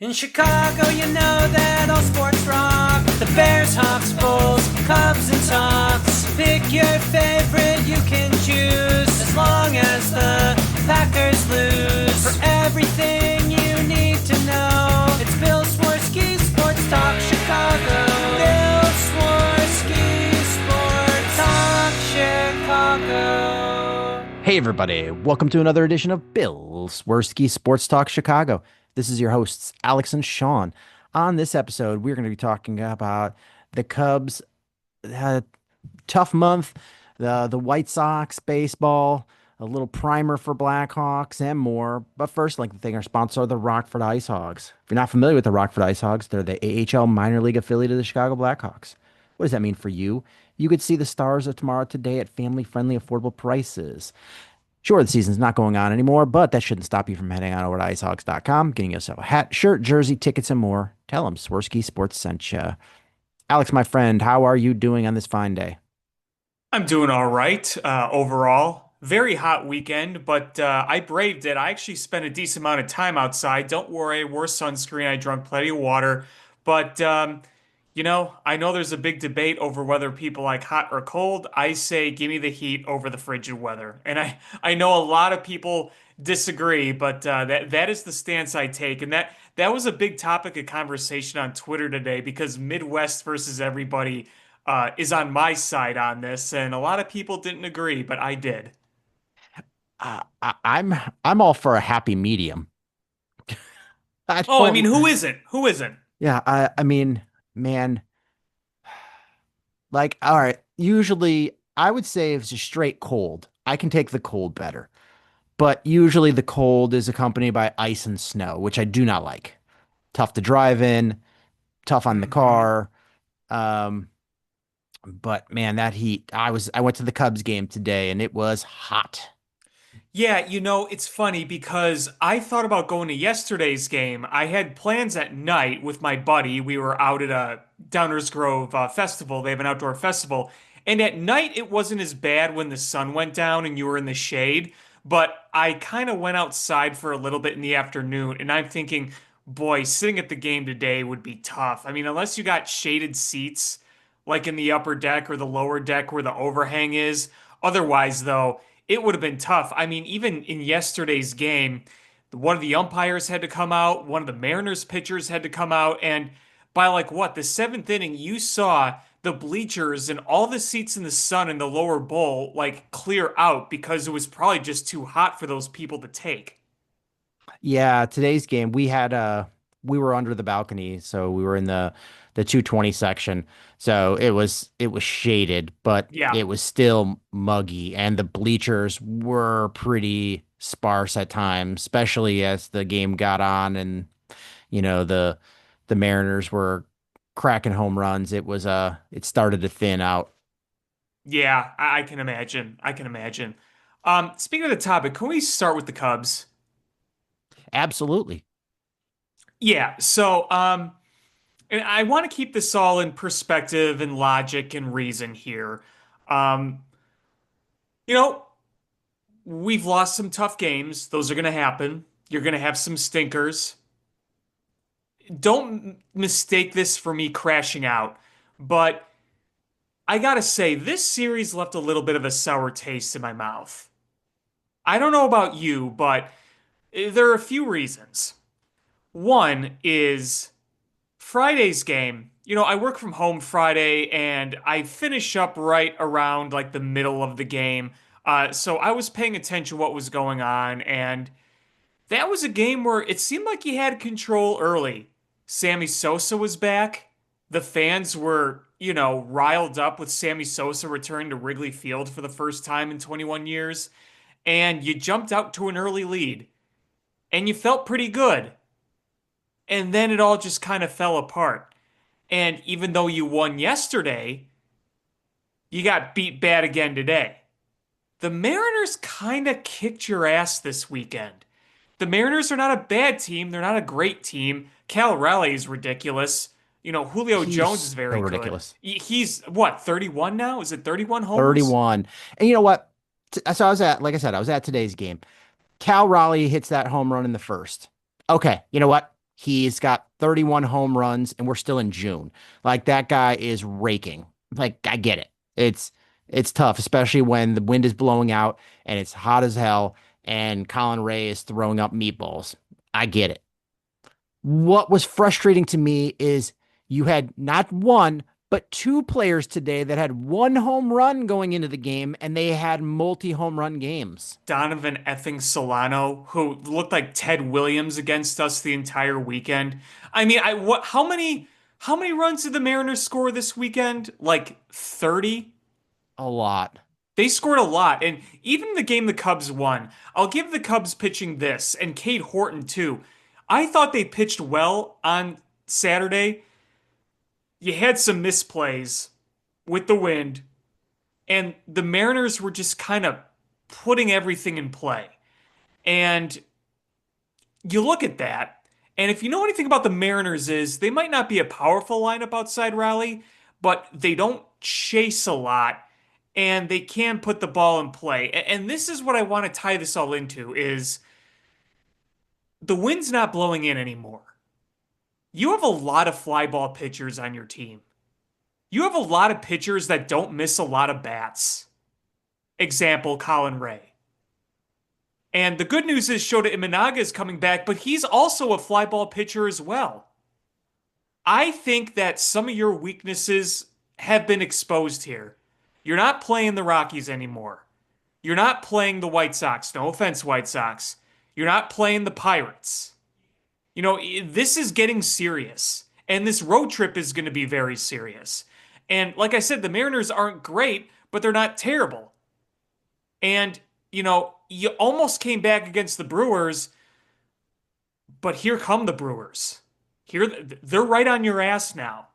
In Chicago, you know that all sports rock. The Bears, Hawks, Bulls, Cubs, and Sox. Pick your favorite, you can choose. As long as the Packers lose. For everything you need to know, it's Bill Swerski Sports Talk Chicago. Bill Swerski Sports Talk Chicago. Hey everybody, welcome to another edition of Bill Swerski Sports Talk Chicago. This is your hosts, Alex and Sean. On this episode, we're going to be talking about the Cubs, tough month, the White Sox, baseball, a little primer for Blackhawks, and more. But first, I'd like to thank our sponsor, the Rockford Ice Hogs. If you're not familiar with the Rockford Ice Hogs, they're the AHL minor league affiliate of the Chicago Blackhawks. What does that mean for you? You could see the stars of tomorrow today at family-friendly, affordable prices. Sure, the season's not going on anymore, but that shouldn't stop you from heading on over to icehogs.com, getting yourself a hat, shirt, jersey, tickets, and more. Tell them Swerski Sports sent you. Alex, my friend, how are you doing on this fine day? I'm doing all right overall. Very hot weekend, but I braved it. I actually spent a decent amount of time outside. Don't worry, I wore sunscreen. I drank plenty of water. But, I know there's a big debate over whether people like hot or cold. I say give me the heat over the frigid weather. And I know a lot of people disagree, but that is the stance I take. And that was a big topic of conversation on Twitter today because Midwest versus everybody is on my side on this, and a lot of people didn't agree, but I did. I'm all for a happy medium. I Oh, I mean, don't. who isn't? Who isn't? Yeah, I mean, man, like, all right. Usually, I would say if it's a straight cold, I can take the cold better. But usually, the cold is accompanied by ice and snow, which I do not like. Tough to drive in, tough on the hmm car. Um, But man, that heat. I went to the Cubs game today and it was hot. Yeah, it's funny because I thought about going to yesterday's game. I had plans at night with my buddy. We were out at a Downers Grove festival. They have an outdoor festival. And at night, it wasn't as bad when the sun went down and you were in the shade. But I kind of went outside for a little bit in the afternoon. And I'm thinking, boy, sitting at the game today would be tough. I mean, unless you got shaded seats like in the upper deck or the lower deck where the overhang is. Otherwise, though, it would have been tough. I mean, even in yesterday's game, one of the umpires had to come out, one of the Mariners pitchers had to come out, and by like what, the seventh inning, you saw the bleachers and all the seats in the sun in the lower bowl like clear out because it was probably just too hot for those people to take. Yeah, today's game we were under the balcony, so we were in the 220 section. So it was shaded, but Yeah. it was still muggy and the bleachers were pretty sparse at times, especially as the game got on and the Mariners were cracking home runs. It started to thin out. Yeah, I can imagine. I can imagine. Speaking of the topic, can we start with the Cubs? Absolutely. Yeah, and I want to keep this all in perspective and logic and reason here. Um, you know, we've lost some tough games. Those are going to happen. You're going to have some stinkers. Don't mistake this for me crashing out, but I gotta say, this series left a little bit of a sour taste in my mouth. I don't know about you, but there are a few reasons. One is Friday's game. I work from home Friday and I finish up right around like the middle of the game. So I was paying attention what was going on, and that was a game where it seemed like he had control early. Sammy Sosa was back. The fans were, riled up with Sammy Sosa returning to Wrigley Field for the first time in 21 years. And you jumped out to an early lead and you felt pretty good. And then it all just kind of fell apart. And even though you won yesterday, you got beat bad again today. The Mariners kind of kicked your ass this weekend. The Mariners are not a bad team. They're not a great team. Cal Raleigh is ridiculous. Julio Jones is He's so very good. ridiculous. He's what, 31 now? Is it 31 homers? 31. And you know what? So like I said, I was at today's game. Cal Raleigh hits that home run in the first. Okay, you know what? He's got 31 home runs, and we're still in June. Like that guy is raking. Like I get it. It's tough, especially when the wind is blowing out and it's hot as hell, and Colin Ray is throwing up meatballs. I get it. What was frustrating to me is you had not one, but two players today that had one home run going into the game, and they had multi home run games. Donovan effing Solano, who looked like Ted Williams against us the entire weekend. I mean, I what how many runs did the Mariners score this weekend? Like 30? A lot. They scored a lot. And even the game the Cubs won, I'll give the Cubs pitching this, and Cade Horton too. I thought they pitched well on Saturday. You had some misplays with the wind, and the Mariners were just kind of putting everything in play. And you look at that, and if you know anything about the Mariners is they might not be a powerful lineup outside Raleigh, but they don't chase a lot and they can put the ball in play. And this is what I want to tie this all into is the wind's not blowing in anymore. You have a lot of fly ball pitchers on your team. You have a lot of pitchers that don't miss a lot of bats. Example, Colin Ray. And the good news is Shota Imanaga is coming back, but he's also a fly ball pitcher as well. I think that some of your weaknesses have been exposed here. You're not playing the Rockies anymore. You're not playing the White Sox. No offense, White Sox. You're not playing the Pirates. You know, this is getting serious. And this road trip is going to be very serious. And like I said, the Mariners aren't great, but they're not terrible. And, you know, you almost came back against the Brewers, but here come the Brewers. Here, they're right on your ass now.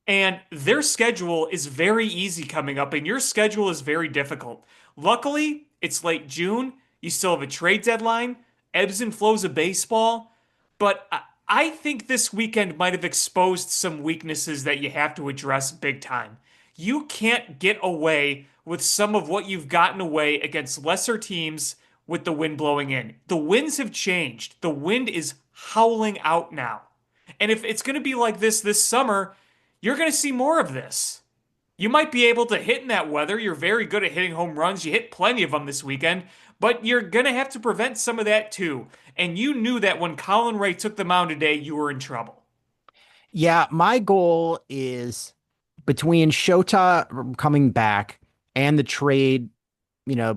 And their schedule is very easy coming up, and your schedule is very difficult. Luckily, it's late June. You still have a trade deadline, ebbs and flows of baseball. But I think this weekend might have exposed some weaknesses that you have to address big time. You can't get away with some of what you've gotten away against lesser teams with the wind blowing in. The winds have changed. The wind is howling out now. And if it's going to be like this summer, you're going to see more of this. You might be able to hit in that weather. You're very good at hitting home runs. You hit plenty of them this weekend, but you're going to have to prevent some of that too. And you knew that when Colin Ray took the mound today, you were in trouble. Yeah, my goal is between Shota coming back and the trade,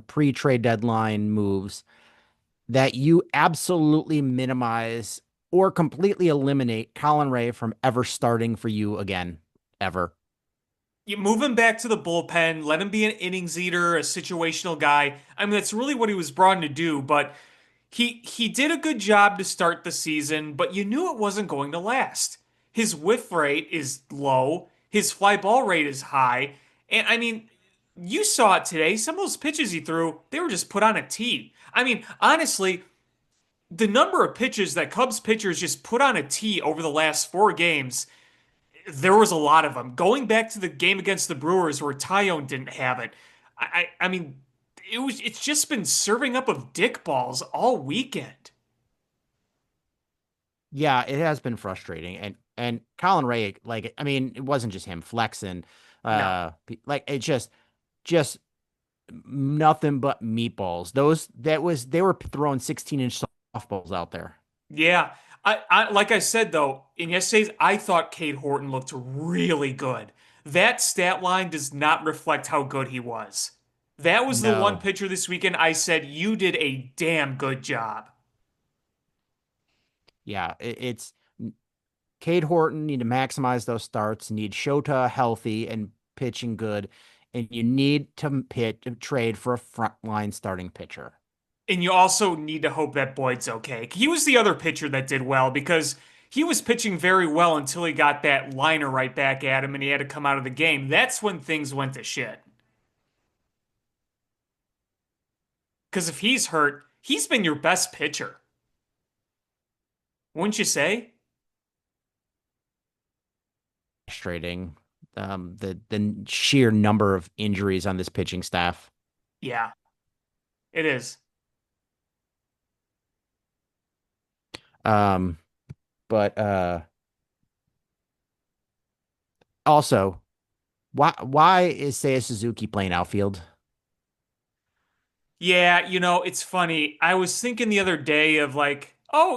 pre-trade deadline moves, that you absolutely minimize or completely eliminate Colin Ray from ever starting for you again, ever. You move him back to the bullpen, let him be an innings eater, a situational guy. I mean, that's really what he was brought in to do, but he did a good job to start the season, but you knew it wasn't going to last. His whiff rate is low, his fly ball rate is high, and I mean, you saw it today. Some of those pitches he threw, they were just put on a tee. I mean, honestly, the number of pitches that Cubs pitchers just put on a tee over the last 4 games, there was a lot of them. Going back to the game against the Brewers where Tyone didn't have it, I mean, it's just been serving up of dick balls all weekend. Yeah, it has been frustrating. And Colin Ray, like, I mean, it wasn't just him flexing. No. Like it just nothing but meatballs. They were throwing 16-inch softballs out there. Yeah. I like I said though, in yesterday's, I thought Cade Horton looked really good. That stat line does not reflect how good he was. That was the one No. pitcher this weekend I said you did a damn good job. Yeah, it's Cade Horton need to maximize those starts, need Shota healthy and pitching good, and you need to trade for a frontline starting pitcher. And you also need to hope that Boyd's okay. He was the other pitcher that did well because he was pitching very well until he got that liner right back at him and he had to come out of the game. That's when things went to shit. Because if he's hurt, he's been your best pitcher. Wouldn't you say? Frustrating. The sheer number of injuries on this pitching staff. Yeah, it is. Um, But also, why is Seiya Suzuki playing outfield? Yeah, it's funny. I was thinking the other day of like, oh,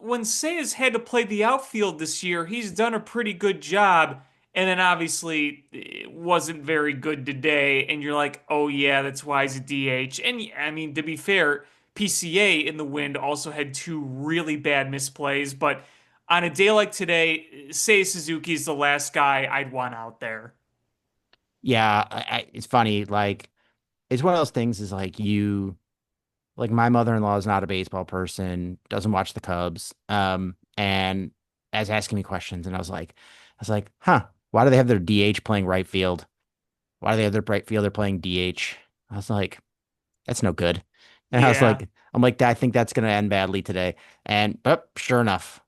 when Seiya's had to play the outfield this year, he's done a pretty good job. And then obviously it wasn't very good today. And you're like, oh, yeah, that's why he's a DH. And I mean, to be fair, PCA in the wind also had two really bad misplays. But on a day like today, Seiya Suzuki's the last guy I'd want out there. Yeah, it's funny. Like it's one of those things is like like my mother-in-law is not a baseball person, doesn't watch the Cubs. And as asking me questions, and I was like, huh, why do they have their DH playing right field? Why do they have their right fielder playing DH? I was like, that's no good. And Yeah. I'm like, I think that's gonna end badly today. And but sure enough.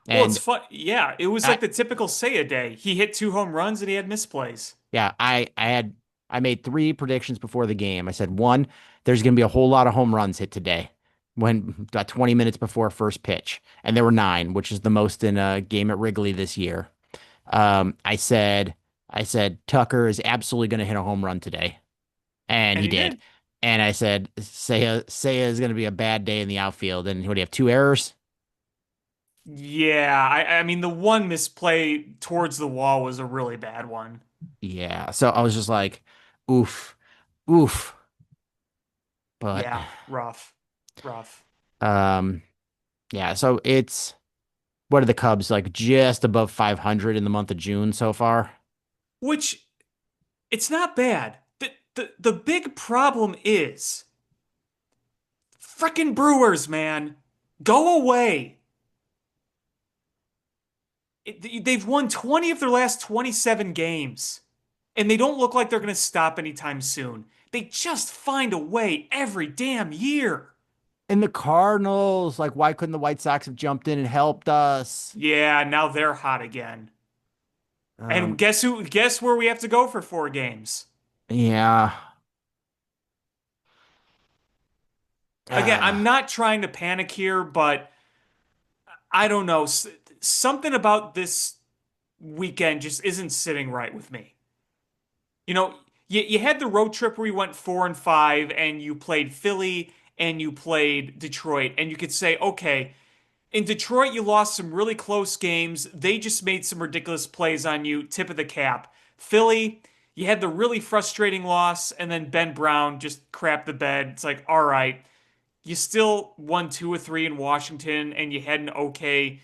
Well, it's And fun. Yeah, it was I like the typical Seiya day. He hit two home runs and he had misplays. Yeah, I made three predictions before the game. I said one, there's going to be a whole lot of home runs hit today when about 20 minutes before first pitch, and there were nine, which is the most in a game at Wrigley this year. I said Tucker is absolutely going to hit a home run today, and And he he did. did. And I said Seiya is going to be a bad day in the outfield, and what do you have, two errors? Yeah, I mean the one misplay towards the wall was a really bad one. Yeah, so I was just like, oof, oof, but Yeah, rough. Rough. um. Yeah, so what are the Cubs like just above 500 in the month of June so far? Which it's not bad. The big problem is frickin' Brewers, man. Go away. They've won 20 of their last 27 games, and they don't look like they're going to stop anytime soon. They just find a way every damn year. And the Cardinals, like why couldn't the White Sox have jumped in and helped us? Yeah, now they're hot again. And Um, guess who? Guess where we have to go for 4 games? yeah. Again, I'm Ah, not trying to panic here, but I don't know. Something about this weekend just isn't sitting right with me. You know, you had the road trip where you went 4-5 and you played Philly and you played Detroit, and you could say, okay, in Detroit, you lost some really close games. They just made some ridiculous plays on you. Tip of the cap. Philly, you had the really frustrating loss, and then Ben Brown just crapped the bed. It's like, all right, you still won 2 or 3 in Washington, and you had an okay,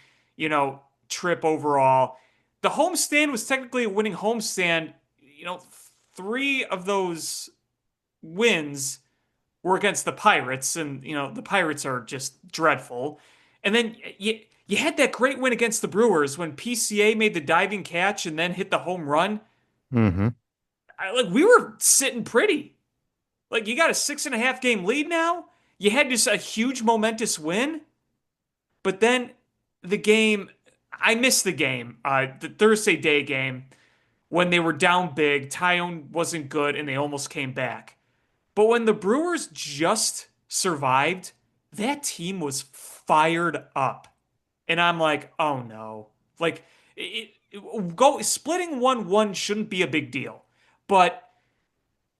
trip overall. The homestand was technically a winning homestand. You know, 3 of those wins were against the Pirates, and the Pirates are just dreadful. And then you had that great win against the Brewers when PCA made the diving catch and then hit the home run. mm-hmm. Like we were sitting pretty. Like you got a 6.5 game lead now. You had just a huge momentous win, but then the game. I missed the game, the Thursday day game when they were down big. Tyone wasn't good, and they almost came back. But when the Brewers just survived, that team was fired up. And I'm like, oh no. Like, go splitting 1-1 shouldn't be a big deal. But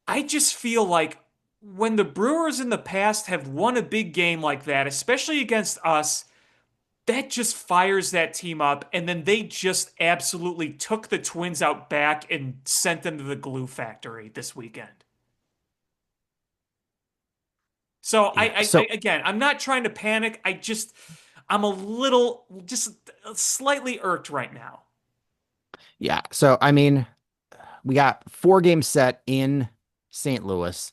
I just feel like when the Brewers in the past have won a big game like that, especially against us, that just fires that team up. And then they just absolutely took the Twins out back and sent them to the glue factory this weekend. So Yeah. So again, I'm not trying to panic. I'm a little, just slightly irked right now. yeah. So I mean, we got 4 games set in St. Louis,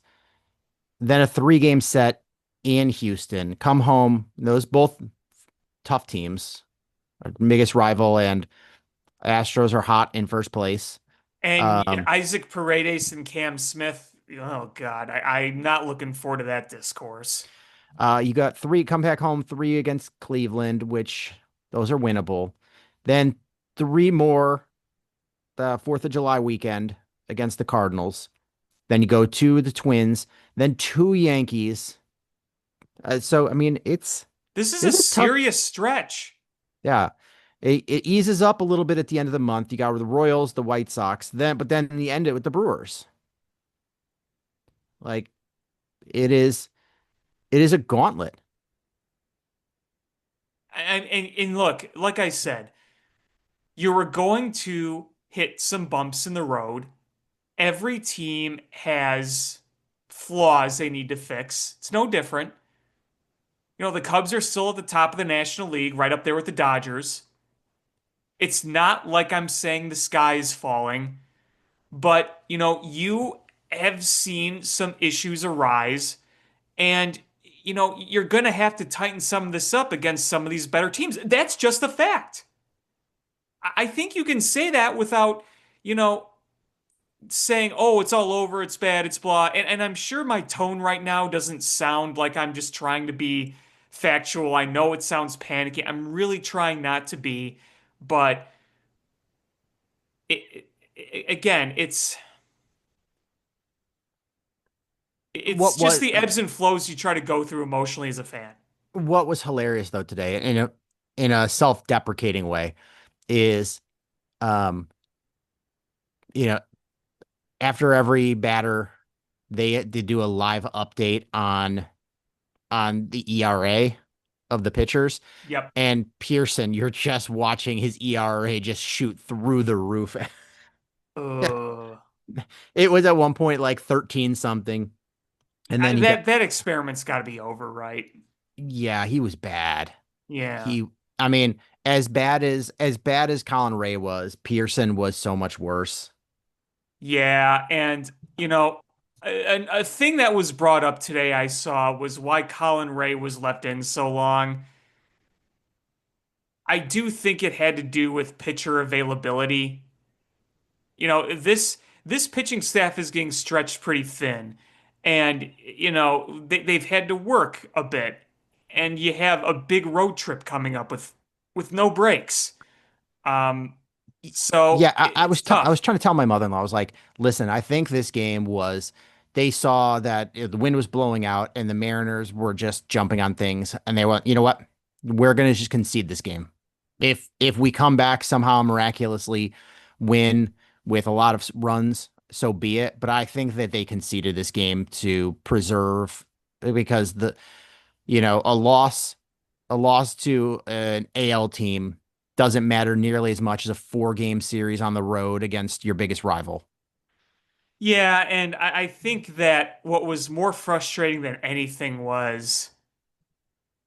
then a 3 game set in Houston. Come home. Those both tough teams. Our biggest rival and Astros are hot in first place. And Um, Isaac Paredes and Cam Smith, oh God, I'm not looking forward to that discourse. You got three come back home, three against Cleveland, which those are winnable. Then three more the 4th of July weekend against the Cardinals. Then you go to the Twins, then two Yankees. So I mean, This is a it's a tough. serious stretch. Yeah. It eases up a little bit at the end of the month. You got the Royals, the White Sox, but then in the end it with the Brewers. Like it is it is a gauntlet. And look, like I said, you were going to hit some bumps in the road. Every team has flaws they need to fix. It's no different. The Cubs are still at the top of the National League, right up there with the Dodgers. It's not like I'm saying the sky is falling, but you have seen some issues arise, and you're going to have to tighten some of this up against some of these better teams. That's just a fact. I think you can say that without, you know, saying, oh, it's all over, it's bad, it's blah. And I'm sure my tone right now doesn't sound like I'm just trying to be factual. I know it sounds panicky. I'm really trying not to be, but again, it's What just what the ebbs and flows you try to go through emotionally as a fan. what was hilarious though today in a self-deprecating way is um you know after every batter they do a live update on the ERA of the pitchers. Yep. And Pearson, you're just watching his ERA just shoot through the roof. Uh, It was at one point like 13 something. And then he got, that experiment's got to be over, right? yeah, he was bad. Yeah. He, I mean, as bad as Colin Ray was, Pearson was so much worse. Yeah, and a thing that was brought up today I saw was why Colin Ray was left in so long. I do think it had to do with pitcher availability. This pitching staff is getting stretched pretty thin, and they've had to work a bit, and you have a big road trip coming up with no breaks. Um, so Yeah, I it's was I was tough. trying to tell my mother-in-law, I was like, listen, I think this game was they saw that the wind was blowing out and the Mariners were just jumping on things and they went, you know what? We're gonna just concede this game. If we come back somehow miraculously win with a lot of runs, so be it. But I think that they conceded this game to preserve because a loss to an AL team doesn't matter nearly as much as a 4 game series on the road against your biggest rival. Yeah, and I think that what was more frustrating than anything was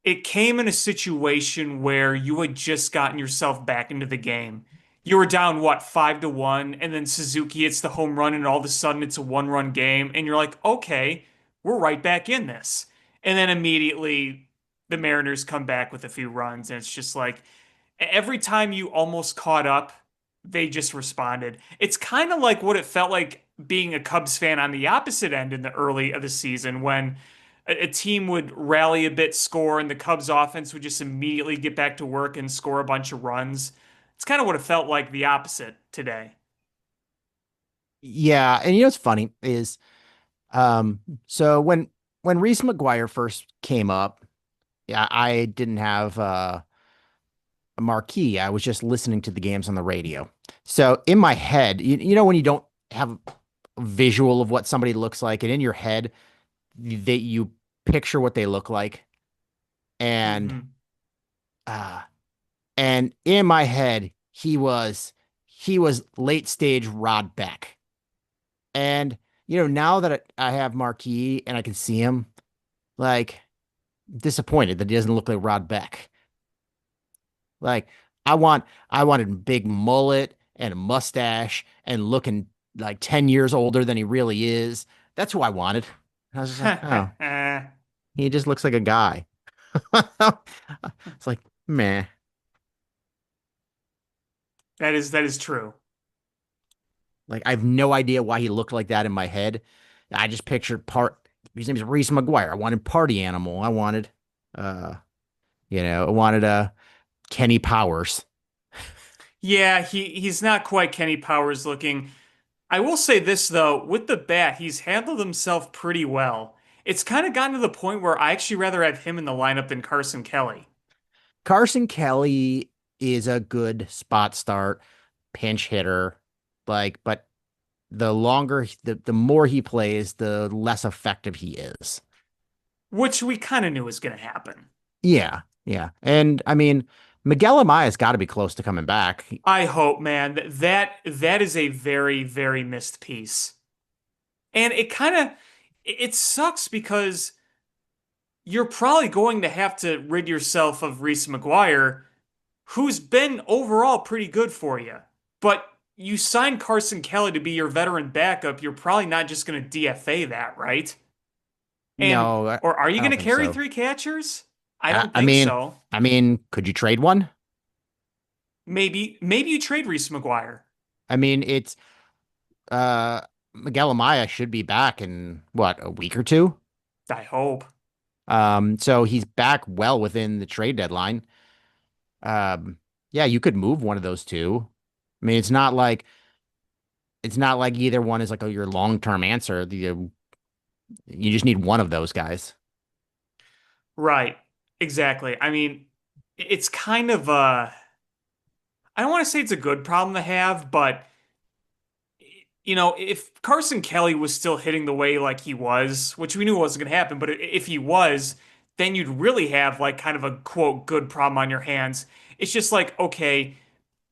it came in a situation where you had just gotten yourself back into the game. You were down, what, 5-1, and then Suzuki hits the home run, and all of a sudden it's a one-run game, and you're like, okay, we're right back in this. And then immediately the Mariners come back with a few runs, and it's just like every time you almost caught up, they just responded. It's kind of like what it felt like being a Cubs fan on the opposite end in the early of the season when a team would rally a bit, score, and the Cubs offense would just immediately get back to work and score a bunch of runs. It's kind of what it felt like the opposite today. Yeah, and what's funny is so when Reese McGuire first came up, yeah, I didn't have a marquee. I was just listening to the games on the radio. So in my head, when you don't have a visual of what somebody looks like, and in your head that you picture what they look like, and Hmm. uh and in my head he was late stage Rod Beck. And now that I have Marquis and I can see him, like disappointed that he doesn't look like Rod Beck. Like I wanted a big mullet and a mustache and looking like 10 years older than he really is. That's who I wanted. I was just like, oh, That he just looks like a guy. It's like, meh. that is true. Like I have no idea why he looked like that in my head. I just pictured his name is Reese McGuire. I wanted party animal. Uh I wanted a Kenny Powers. Yeah, he's not quite Kenny Powers looking. I will say this though, with the bat, he's handled himself pretty well. It's kind of gotten to the point where I actually rather have him in the lineup than Carson Kelly. Carson Kelly. is a good spot start pinch hitter. But the more he plays, the less effective he is. which we kind of knew was going to happen. Yeah, yeah. And I mean, Miguel Amaya's got to be close to coming back. I hope, man, that is a very, very missed piece. And it sucks because you're probably going to have to rid yourself of Reese McGuire, who's been overall pretty good for you. But you signed Carson Kelly to be your veteran backup. You're probably not just going to DFA that, right? And No, or are you I going don't to think carry so. three catchers? I I, don't I think mean, so. I mean, could you trade one? Maybe you trade Reese McGuire. I mean, it's uh Miguel Amaya should be back in what, a week or two? I hope. So he's back well within the trade deadline. Um, yeah, you could move one of those two. I mean, it's not like either one is like your long-term answer. You just need one of those guys. Right. Exactly. I mean, it's kind of I don't want to say it's a good problem to have, but if Carson Kelly was still hitting the way like he was, which we knew wasn't going to happen, but if he was, then you'd really have like kind of a quote good problem on your hands. It's just like, okay,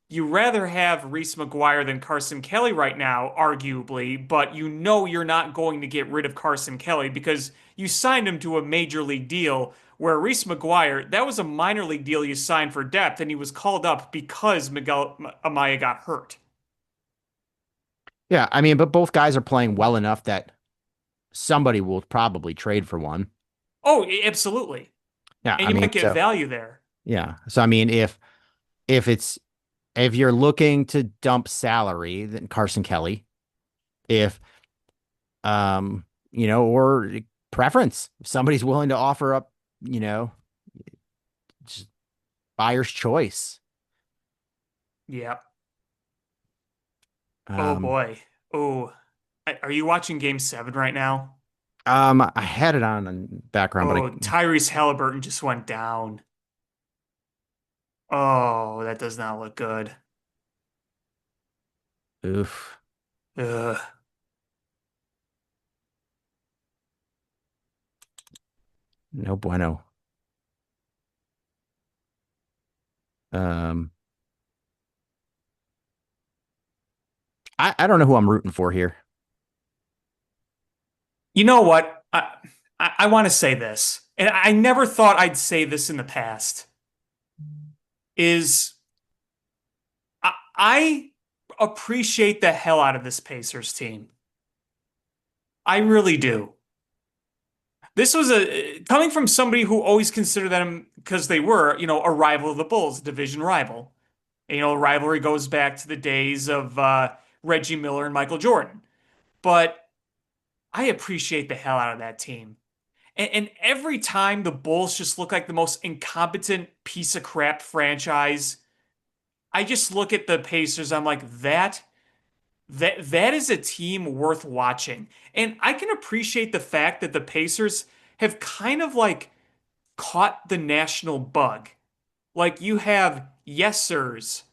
you rather have Reese McGuire than Carson Kelly right now, arguably, but you know you're not going to get rid of Carson Kelly because you signed him to a major league deal. Where Reese McGuire, that was a minor league deal you signed for depth, and he was called up because Miguel Amaya got hurt. Yeah, I mean, but both guys are playing well enough that somebody will probably trade for one. Oh, absolutely. Yeah, And I you mean, might get so value there. yeah. So I mean, if it's if you're looking to dump salary, then Carson Kelly. If or preference, if somebody's willing to offer up, just buyer's choice. Yeah. Oh Um, boy. Oh, are you watching Game 7 right now? I had it on in background, but Oh, Tyrese Halliburton just went down. Oh, that does not look good. oof, Ugh. no bueno. Um, I don't know who I'm rooting for here. You know what? I want to say this, and I never thought I'd say this in the past, is I appreciate the hell out of this Pacers team. I really do. This was a coming from somebody who always considered them because they were, a rival of the Bulls, a division rival. And, rivalry goes back to the days of Reggie Miller and Michael Jordan. But I appreciate the hell out of that team. And every time the Bulls just look like the most incompetent piece of crap franchise, I just look at the Pacers. I'm like, that is a team worth watching. And I can appreciate the fact that the Pacers have kind of like caught the national bug. Like you have yes sirs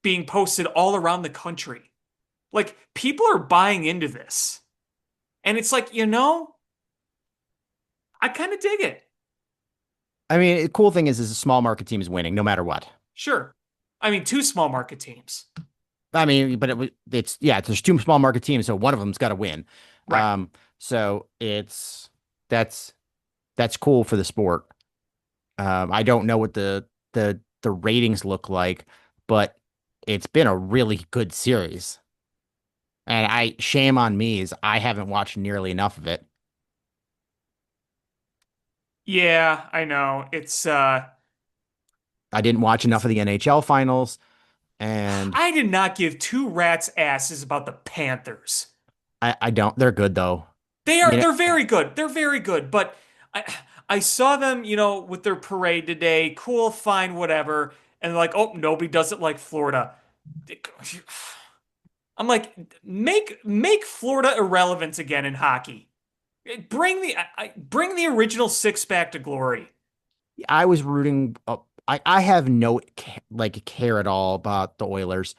being posted all around the country. Like people are buying into this. And it's like, I kind of dig it. I mean, the cool thing is a small market team is winning no matter what. Sure. I mean, two small market teams. I mean, but it's yeah, there's two small market teams, so one of them's got to win. Right. So that's that's cool for the sport. I don't know what the ratings look like, but it's been a really good series. And shame on me is I haven't watched nearly enough of it. Yeah, I know. I didn't watch enough of the NHL finals, and I did not give two rats asses about the Panthers. I don't. They're good though. They You are know, they're very good. They're very good, but I saw them, with their parade today. Cool, fine, whatever. And they're like, "Oh, nobody does it like Florida." I'm like, make Florida irrelevant again in hockey. Bring the original six back to glory. I was rooting. I have no care at all about the Oilers,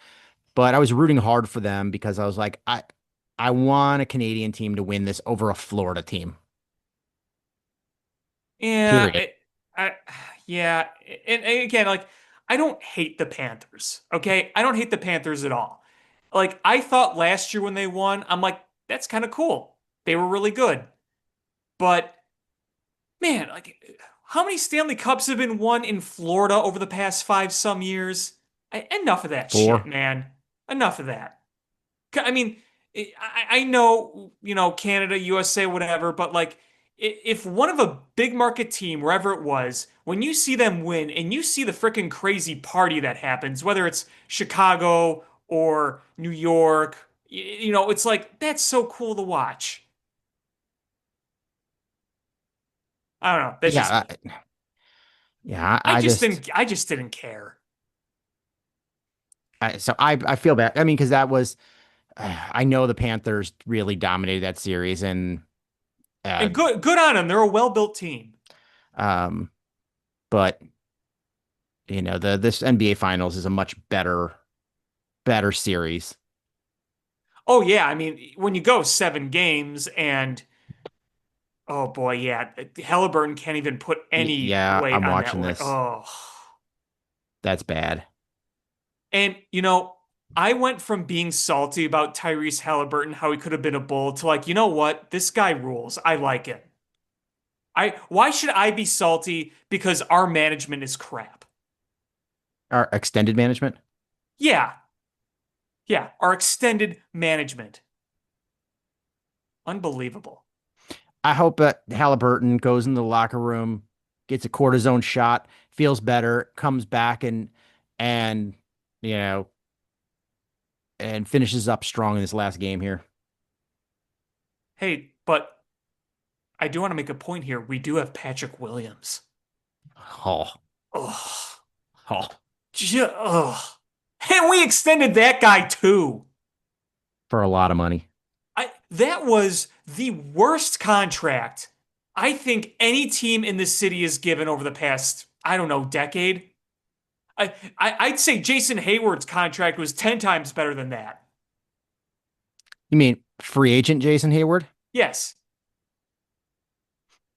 but I was rooting hard for them because I was like, I want a Canadian team to win this over a Florida team. Yeah, Period. I, yeah, and again, like I don't hate the Panthers. Okay, I don't hate the Panthers at all. Like I thought last year when they won, I'm like, that's kind of cool. They were really good. But man, like how many Stanley Cups have been won in Florida over the past five some years? Enough of that shit, Four. man. Enough of that. I mean, I know, Canada, USA, whatever, but like, if one of a big market team, wherever it was, when you see them win and you see the freaking crazy party that happens, whether it's Chicago or New York, it's like, that's so cool to watch. I don't know. That's just Yeah, me. yeah. I just didn't care. I feel bad. I mean, because that was I know the Panthers really dominated that series, and uh, And good on them. They're a well-built team. um, but the this NBA Finals is a much better series. Oh yeah, I mean, when you go 7 games and oh boy, yeah. Halliburton can't even put any Yeah, weight I'm on that watching one. this. Oh. That's bad. And, I went from being salty about Tyrese Halliburton, how he could have been a bull, to like, you know what? This guy rules. I like it. Why should I be salty because our management is crap? Our extended management. Yeah. Yeah. Our extended management. Unbelievable. I hope that Halliburton goes in the locker room, gets a cortisone shot, feels better, comes back and you know and finishes up strong in this last game here. Hey, but I do want to make a point here. We do have Patrick Williams. Oh, Ugh. oh, Ugh. And we extended that guy too. for a lot of money. That was the worst contract I think any team in the city has given over the past, I don't know, decade. I'd say Jason Hayward's contract was 10 times better than that. You mean free agent Jason Hayward? Yes,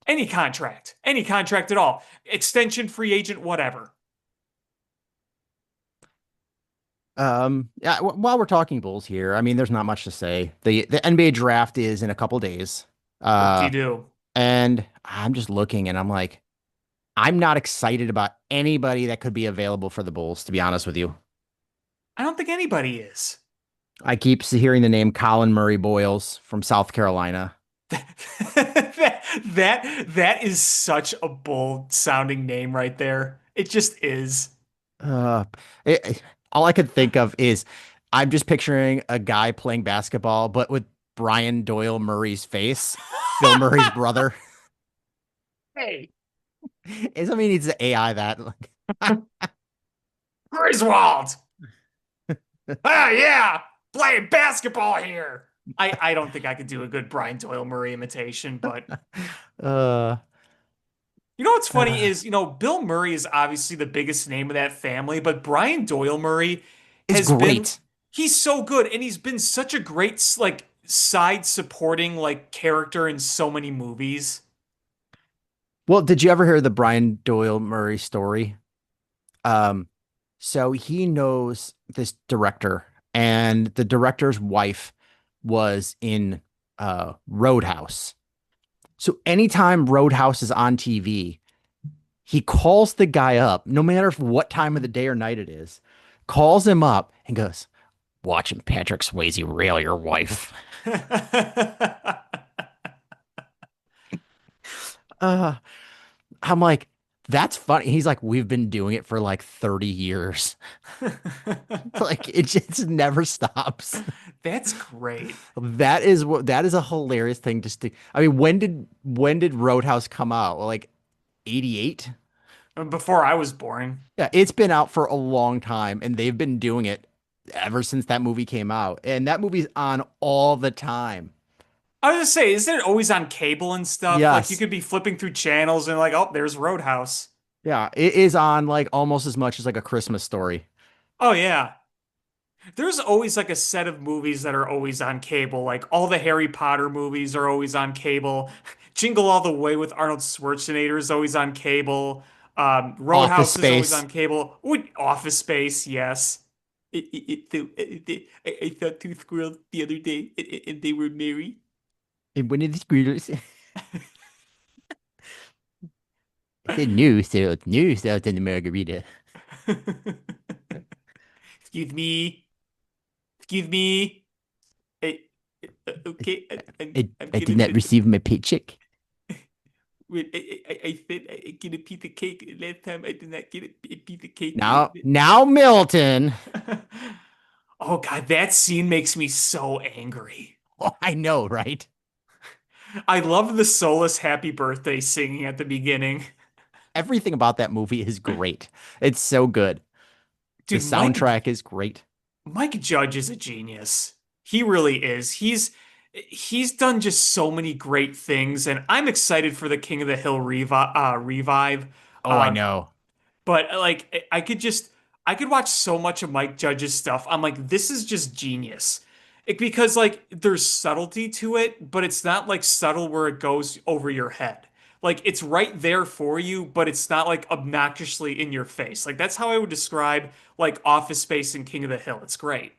any contract at all, extension, free agent, whatever. Yeah, while we're talking Bulls here, I mean, there's not much to say. The NBA draft is in a couple days. Whoop de Uh, doo. and I'm just looking and I'm like, I'm not excited about anybody that could be available for the Bulls, to be honest with you. I don't think anybody is. I keep hearing the name Colin Murray Boyles from South Carolina. that is such a bold sounding name right there. It just is. Uh, all I could think of is I'm just picturing a guy playing basketball, but with Brian Doyle Murray's face, Bill Murray's brother. Hey, Somebody needs to AI that. Griswold. Ah, yeah, playing basketball here. I don't think I could do a good Brian Doyle Murray imitation, but uh, what's funny uh, is, Bill Murray is obviously the biggest name of that family, but Brian Doyle Murray it's has been, great. he's so good and he's been such a great, like, side supporting, like, character in so many movies. Well, did you ever hear the Brian Doyle Murray story? Um, so he knows this director, and the director's wife was in Roadhouse. So anytime Roadhouse is on TV, he calls the guy up, no matter what time of the day or night it is, calls him up and goes, watching Patrick Swayze rail your wife. Uh, I'm like, that's funny. He's like, we've been doing it for like 30 years. Like it just never stops. That's great. That is a hilarious thing to stick. I mean, when did Roadhouse come out? Like 88? Before I was born. Yeah, it's been out for a long time and they've been doing it ever since that movie came out. And that movie's on all the time. I was just say, isn't it always on cable and stuff? Like you Yes. could be flipping through channels and like, oh, there's Roadhouse. Yeah, it is on like almost as much as like a Christmas story. Oh yeah. There's always like a set of movies that are always on cable. Like all the Harry Potter movies are always on cable. Jingle All the Way with Arnold Schwarzenegger is always on cable. Office Roadhouse is always Space. on cable. Ooh, Office Space, yes. I saw two squirrels the other day, and they were married. And one of the squirrels said no salt, no salt in the margarita. Excuse me. Excuse me. I, okay, I'm I gonna did not finish. receive my paycheck. Wait, I said I get a piece of cake. Last time I did not get a piece of cake. Now Milton. Oh God, that scene makes me so angry. Oh, I know, right? I love the soulless happy birthday singing at the beginning. Everything about that movie is great. It's so good. The Dude, soundtrack is great. Mike Judge is a genius. He really is. He's done just so many great things, and I'm excited for the King of the Hill revive. Oh, I Um, know. But like I could watch so much of Mike Judge's stuff. I'm like, this is just genius. Because like there's subtlety to it, but it's not like subtle where it goes over your head. Like it's right there for you, but it's not like obnoxiously in your face. Like that's how I would describe like Office Space and King of the Hill. It's great.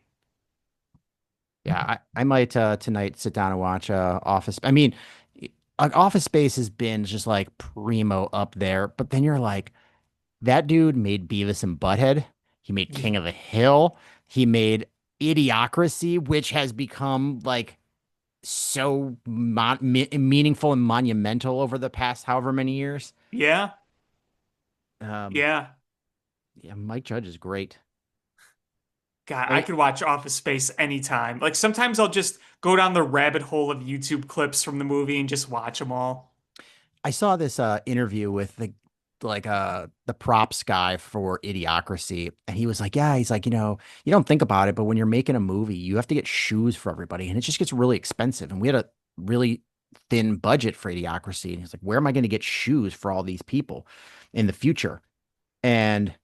Yeah, I might tonight sit down and watch Office. I mean, like Office Space has been just like primo up there, but then you're like, that dude made Beavis and Butthead. He made King of the Hill. He made Idiocracy, which has become like so meaningful and monumental over the past however many years. Yeah, Um, yeah. yeah, Mike Judge is great. God, I And could watch Office Space anytime. Like sometimes I'll just go down the rabbit hole of YouTube clips from the movie and just watch them all. I saw this interview with the props guy for Idiocracy, and he was like, "Yeah, he's like, you don't think about it, but when you're making a movie, you have to get shoes for everybody, and it just gets really expensive. And we had a really thin budget for Idiocracy, and he's like, where am I going to get shoes for all these people in the future? And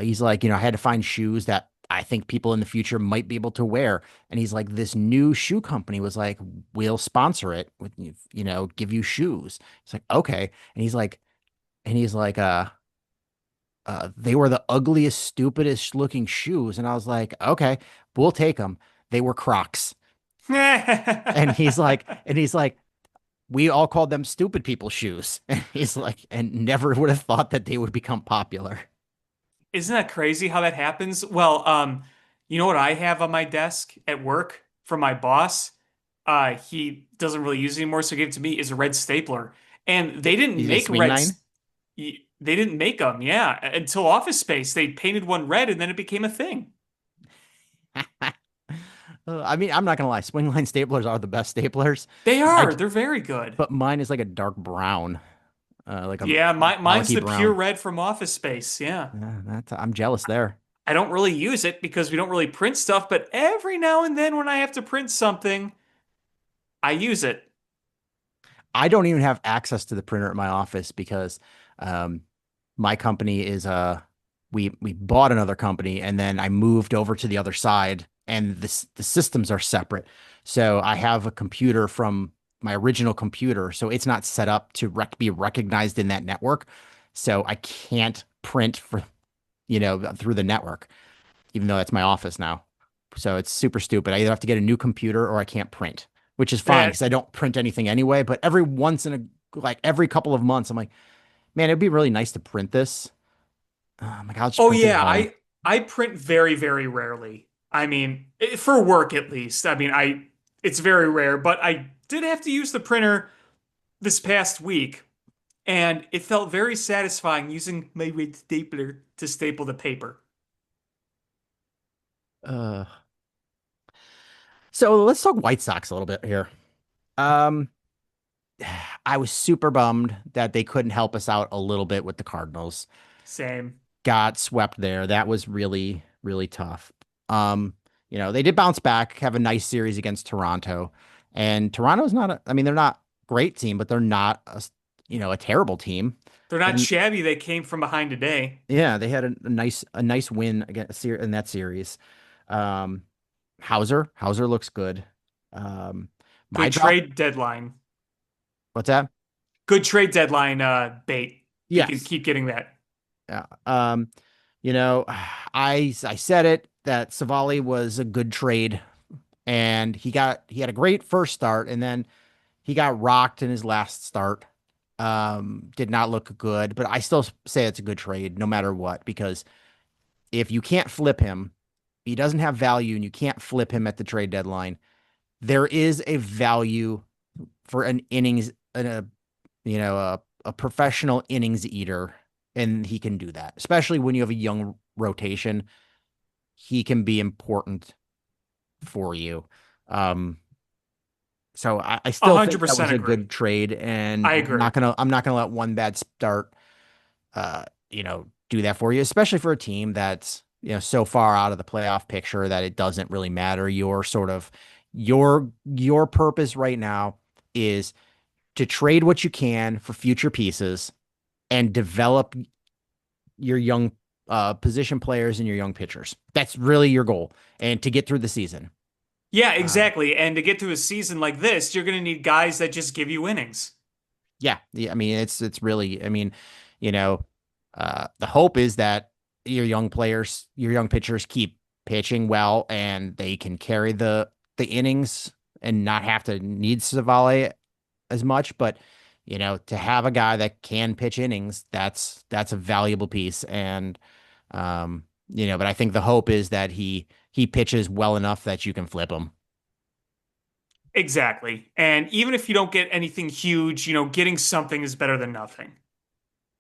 he's like, I had to find shoes that I think people in the future might be able to wear. And he's like, this new shoe company was like, we'll sponsor it with, give you shoes. He's like, okay. And he's like, they were the ugliest, stupidest looking shoes. And I was like, okay, we'll take them. They were Crocs. And he's like, we all called them stupid people shoes. And he's like, and never would have thought that they would become popular. Isn't that crazy how that happens? Well, you know what I have on my desk at work from my boss? He doesn't really use it anymore, so he gave it to me is a red stapler. And they didn't He's a make swing reds. line. They didn't make them, yeah, until Office Space. They painted one red, and then it became a thing. I mean, I'm not gonna lie, swing line staplers are the best staplers. They I, are. j- They're very good. but mine is like a dark brown, like a Yeah, mine's metallic the pure brown. red from Office Space. Yeah. I'm jealous there. I don't really use it because we don't really print stuff, but every now and then when I have to print something, I use it. I don't even have access to the printer at my office because um, my company is we bought another company and then I moved over to the other side and the systems are separate. So I have a computer from my original computer, so it's not set up to be recognized in that network. So I can't print for through the network, even though that's my office now. So it's super stupid. I either have to get a new computer or I can't print, which is fine That because I don't print anything anyway. But every once in a like every couple of months, I'm like, man, it'd be really nice to print this. I'm like, I'll just Oh print it at yeah, home. I print very very rarely. I mean, for work at least. I mean, I it's very rare, but I did have to use the printer this past week, and it felt very satisfying using my red stapler to staple the paper. Uh, so let's talk White Sox a little bit here. Um, I was super bummed that they couldn't help us out a little bit with the Cardinals. Same. Got swept there. That was really, really tough. They did bounce back, have a nice series against Toronto. And Toronto's not I mean, they're not a great team, but they're not a terrible team. They're not And shabby. They came from behind today. yeah, they had a nice win against in that series. Um, Hauser looks good. Um, my Good drop, trade deadline. what's that? Good trade deadline bait. If you can Yes. keep getting that. Yeah. I said it that Savali was a good trade, and he had a great first start, and then he got rocked in his last start. Did not look good, but I still say it's a good trade no matter what, because if you can't flip him, he doesn't have value and you can't flip him at the trade deadline. There is a value for an innings and a professional innings eater, and he can do that, especially when you have a young rotation. He can be important for you. Um, so I A still hundred think that was percent a agree. good trade, and I I'm agree. not gonna let one bad start do that for you, especially for a team that's, so far out of the playoff picture that it doesn't really matter. Your purpose right now is to trade what you can for future pieces and develop your young position players and your young pitchers. That's really your goal, and to get through the season. Yeah, Um, exactly. And to get through a season like this, you're going to need guys that just give you innings. yeah. I mean, it's really. I mean, you know, the hope is that your young pitchers keep pitching well, and they can carry the innings and not have to need Savale as much. But to have a guy that can pitch innings, that's a valuable piece. And but I think the hope is that he pitches well enough that you can flip him. Exactly. And even if you don't get anything huge, getting something is better than nothing.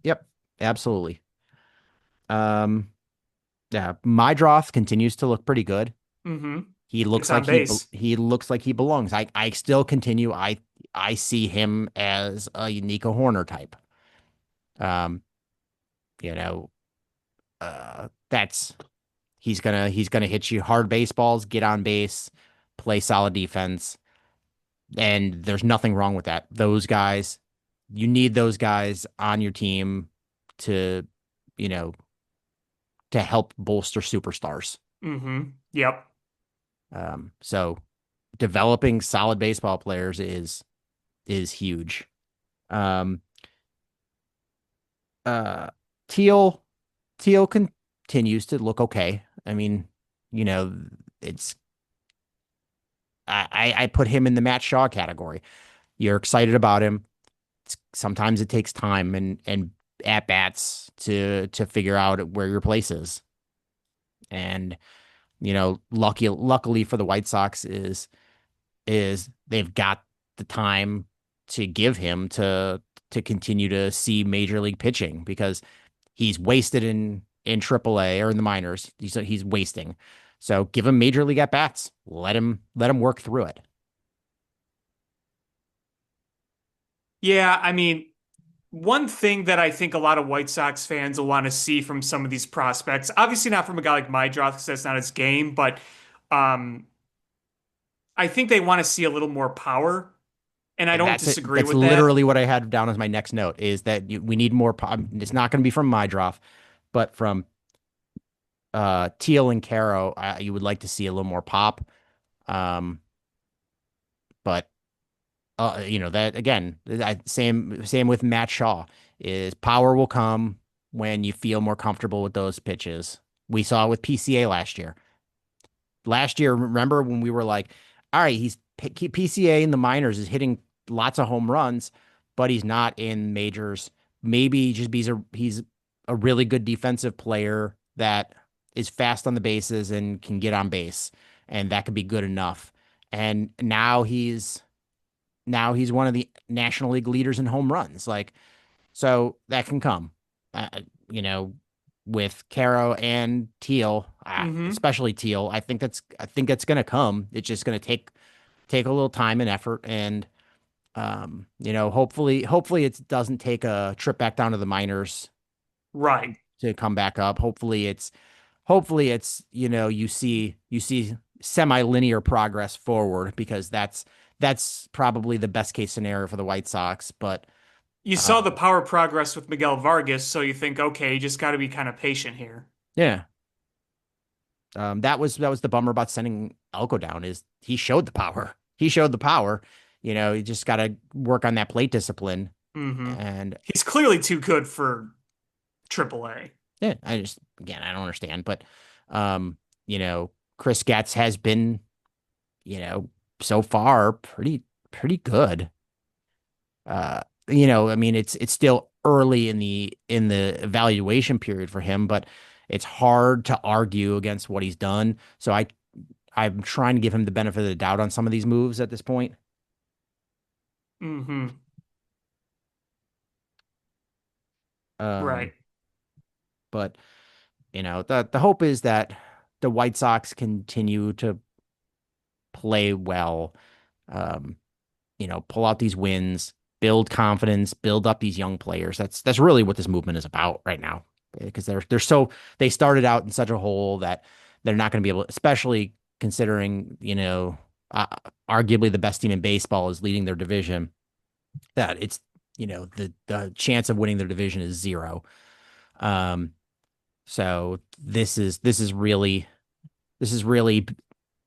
Yep, absolutely. Um, yeah, Mydroth continues to look pretty good. Hmm. He Gets looks on like base. he looks like he belongs. I still continue. I see him as a Nico Horner type. Um, you know, that's he's gonna hit you hard baseballs, get on base, play solid defense, and there's nothing wrong with that. Those guys, you need those guys on your team to, you know, to help bolster superstars. Yep. So developing solid baseball players is huge. Um, uh, Teal Teal continues to look okay. I mean, you know, it's I put him in the Matt Shaw category. You're excited about him. Sometimes it takes time and at bats to figure out where your place is. And luckily for the White Sox is they've got the time to give him to continue to see major league pitching, because he's wasted in AAA or in the minors. He's wasting. So give him major league at bats. Let him work through it. Yeah, I mean, one thing that I think a lot of White Sox fans will want to see from some of these prospects, obviously not from a guy like Mydroth because that's not his game, but um, I think they want to see a little more power, and I And don't that's it. disagree That's with that. literally what I had down as my next note, is that we need more. It's not going to be from Mydroth, but from Teal and Caro. You would like to see a little more pop. Um, but that again, same with Matt Shaw. Is power will come when you feel more comfortable with those pitches. We saw it with PCA last year. Last year, remember when we were like, all right, PCA in the minors is hitting lots of home runs, but he's not in majors. Maybe just he's a really good defensive player that is fast on the bases and can get on base, and that could be good enough. And now he's one of the National League leaders in home runs. Like, so that can come. Uh, you know, with Caro and Teal, Hmm. especially Teal, I think that's going to come. It's just going to take a little time and effort, and hopefully it doesn't take a trip back down to the minors Right. to come back up. Hopefully it's you see semi-linear progress forward, because that's probably the best case scenario for the White Sox. But You saw the Um, power progress with Miguel Vargas, so you think, okay, you just got to be kind of patient here. yeah. That was the bummer about sending Elko down is he showed the power. He showed the power. You just got to work on that plate discipline. Hmm. And He's clearly too good for AAA. yeah, again, I don't understand, but um, you know, Chris Getz has been, you know, so far pretty good. I mean, it's still early in the evaluation period for him, but it's hard to argue against what he's done. So I'm trying to give him the benefit of the doubt on some of these moves at this point. Hmm. Um, Right. but the hope is that the White Sox continue to play well, um, pull out these wins, build confidence, build up these young players. That's really what this movement is about right now. Because they started out in such a hole that they're not going to be able, especially considering, uh, arguably the best team in baseball is leading their division, that it's, the chance of winning their division is zero. Um, so this is really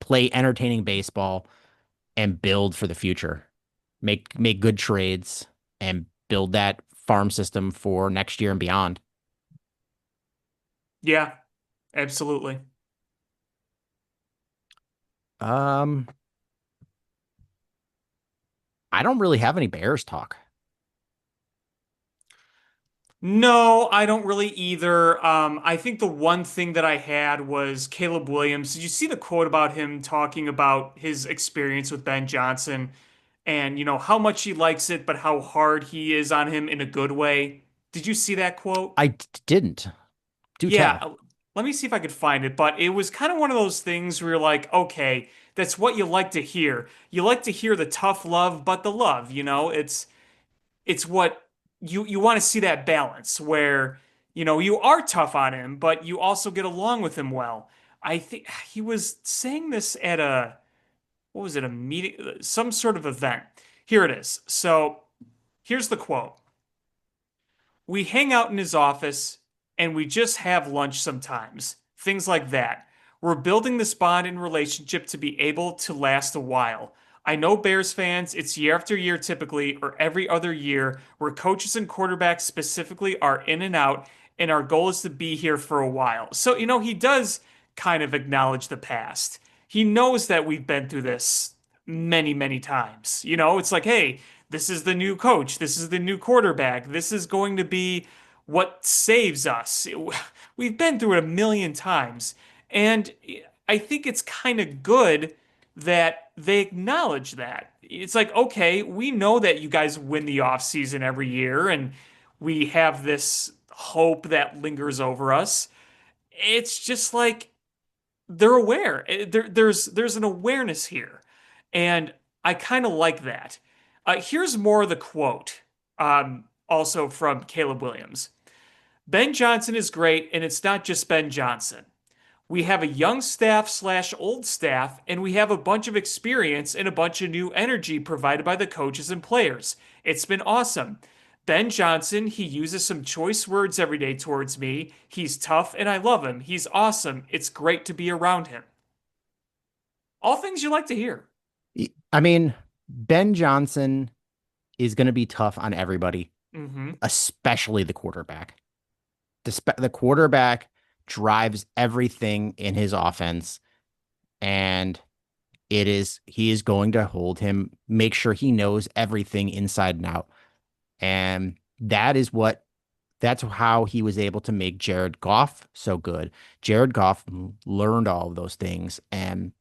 play entertaining baseball and build for the future. Make good trades and build that farm system for next year and beyond. Yeah, absolutely. Um, I don't really have any Bears talk. No, I don't really either. I think the one thing that I had was Caleb Williams. Did you see the quote about him talking about his experience with Ben Johnson and, how much he likes it, but how hard he is on him in a good way? Did you see that quote? Didn't. Do Yeah, tell. let me see if I could find it, but it was kind of one of those things where you're like, okay, that's what you like to hear. You like to hear the tough love, but the love, it's what you want to see that balance where, you are tough on him, but you also get along with him well. I think he was saying this at what was it, a meeting, some sort of event. Here it is. So here's the quote. We hang out in his office and we just have lunch sometimes. Things like that. We're building this bond and relationship to be able to last a while. I know Bears fans, it's year after year typically, or every other year, where coaches and quarterbacks specifically are in and out, and our goal is to be here for a while. So, he does kind of acknowledge the past. He knows that we've been through this many, many times. It's like, hey, this is the new coach. This is the new quarterback. This is going to be what saves us. We've been through it a million times. And I think it's kind of good that they acknowledge that. It's like, okay, we know that you guys win the offseason every year and we have this hope that lingers over us. It's just like they're aware. There's an awareness here, and I kind of like that. Here's more of the quote, also from Caleb Williams. Ben Johnson is great, and it's not just Ben Johnson. We have a young staff slash old staff, and we have a bunch of experience and a bunch of new energy provided by the coaches and players. It's been awesome. Ben Johnson, he uses some choice words every day towards me. He's tough and I love him. He's awesome. It's great to be around him. All things you like to hear. I mean, Ben Johnson is going to be tough on everybody, Hmm. especially the quarterback. The quarterback drives everything in his offense, and he is going to hold him, make sure he knows everything inside and out. And that's how he was able to make Jared Goff so good. Jared Goff learned all of those things. And,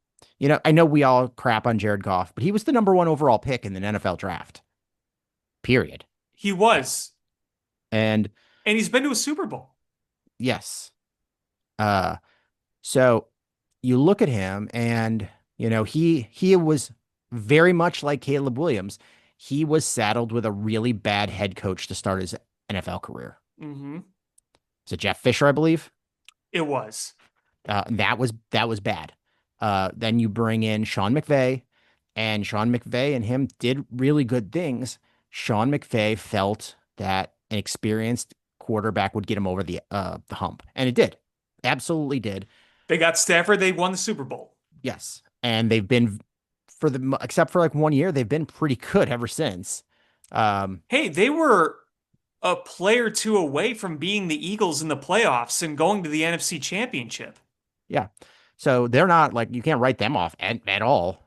I know we all crap on Jared Goff, but he was the number one overall pick in the NFL draft, period. He was, And and he's been to a Super Bowl. yes, uh, so you look at him and, he was very much like Caleb Williams. He was saddled with a really bad head coach to start his NFL career. Hmm. Is it Jeff Fisher, I believe? It was. That was bad. Then you bring in Sean McVay, and Sean McVay and him did really good things. Sean McVay felt that an experienced quarterback would get him over the hump, and it did, absolutely did. They got Stafford, they won the Super Bowl. Yes, and they've been for the except for like 1 year, they've been pretty good ever since. Um, Hey, they were a play or two away from being the Eagles in the playoffs and going to the NFC Championship. yeah, so they're not like you can't write them off at all.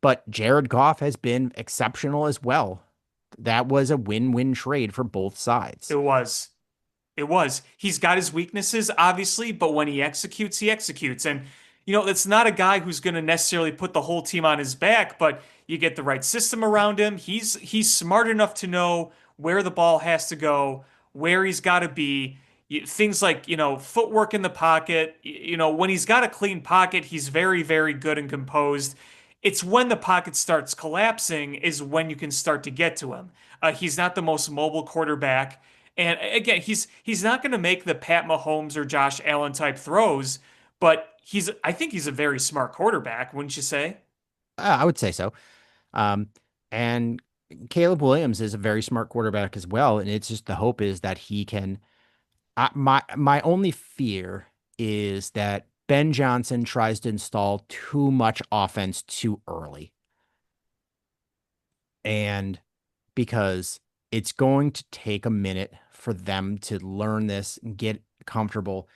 But Jared Goff has been exceptional as well. That was a win-win trade for both It sides. was. It was. He's got his weaknesses, obviously, but when he executes, he executes. And, it's not a guy who's going to necessarily put the whole team on his back, but you get the right system around him. He's smart enough to know where the ball has to go, where he's got to be. Things like, footwork in the pocket. When he's got a clean pocket, he's very, very good and composed. It's when the pocket starts collapsing is when you can start to get to him. He's not the most mobile quarterback. And again, he's not going to make the Pat Mahomes or Josh Allen type throws, but I think he's a very smart quarterback, wouldn't you say? I would say so. Um, and Caleb Williams is a very smart quarterback as well, and it's just the hope is that he can. My only fear is that Ben Johnson tries to install too much offense too early, and because it's going to take a minute for them to learn this and get comfortable,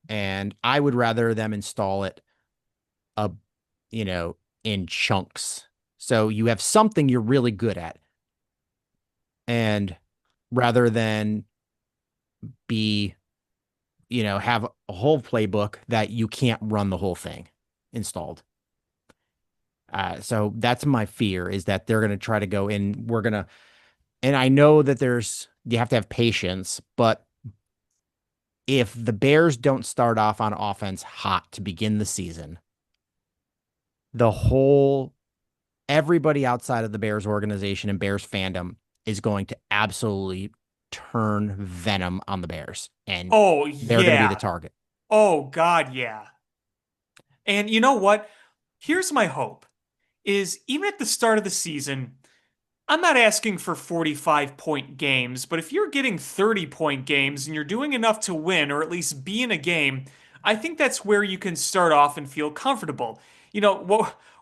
and I would rather them install it a you know in chunks, so you have something you're really good at, and rather than be have a whole playbook that you can't run the whole thing installed. So that's my fear is that they're going to try to go in. And I know that you have to have patience, but if the Bears don't start off on offense hot to begin the season, the whole, everybody outside of the Bears organization and Bears fandom is going to absolutely turn venom on the Bears, and Oh, they're going to be the yeah. target. Oh, God, yeah. And you know what? Here's my hope is even at the start of the season, I'm not asking for 45-point games, but if you're getting 30-point games and you're doing enough to win or at least be in a game, I think that's where you can start off and feel comfortable.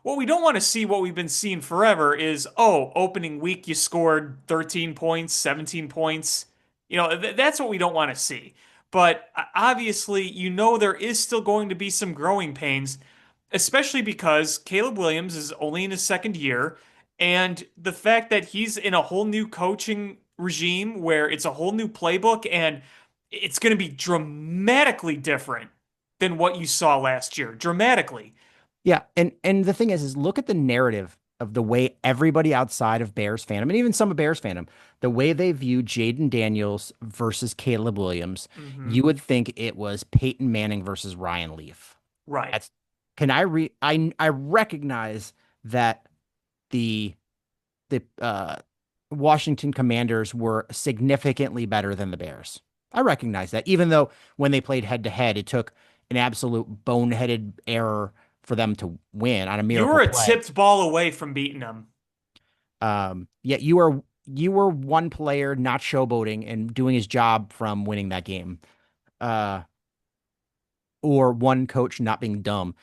What we don't want to see, what we've been seeing forever is, oh, opening week you scored 13 points, 17 points. That's what we don't want to see. But obviously, there is still going to be some growing pains, especially because Caleb Williams is only in his second year. And the fact that he's in a whole new coaching regime where it's a whole new playbook and it's going to be dramatically different than what you saw last year. Dramatically. Yeah, and the thing is look at the narrative of the way everybody outside of Bears fandom and even some of Bears fandom, the way they view Jaden Daniels versus Caleb Williams. Hmm. You would think it was Peyton Manning versus Ryan Leaf. Right. That's can I re I recognize that the Washington Commanders were significantly better than the Bears. I recognize that, even though when they played head to head, it took an absolute boneheaded error for them to win on a You miracle were a play. tipped ball away from beating them. Yet you were one player not showboating and doing his job from winning that game, uh, or one coach not being dumb.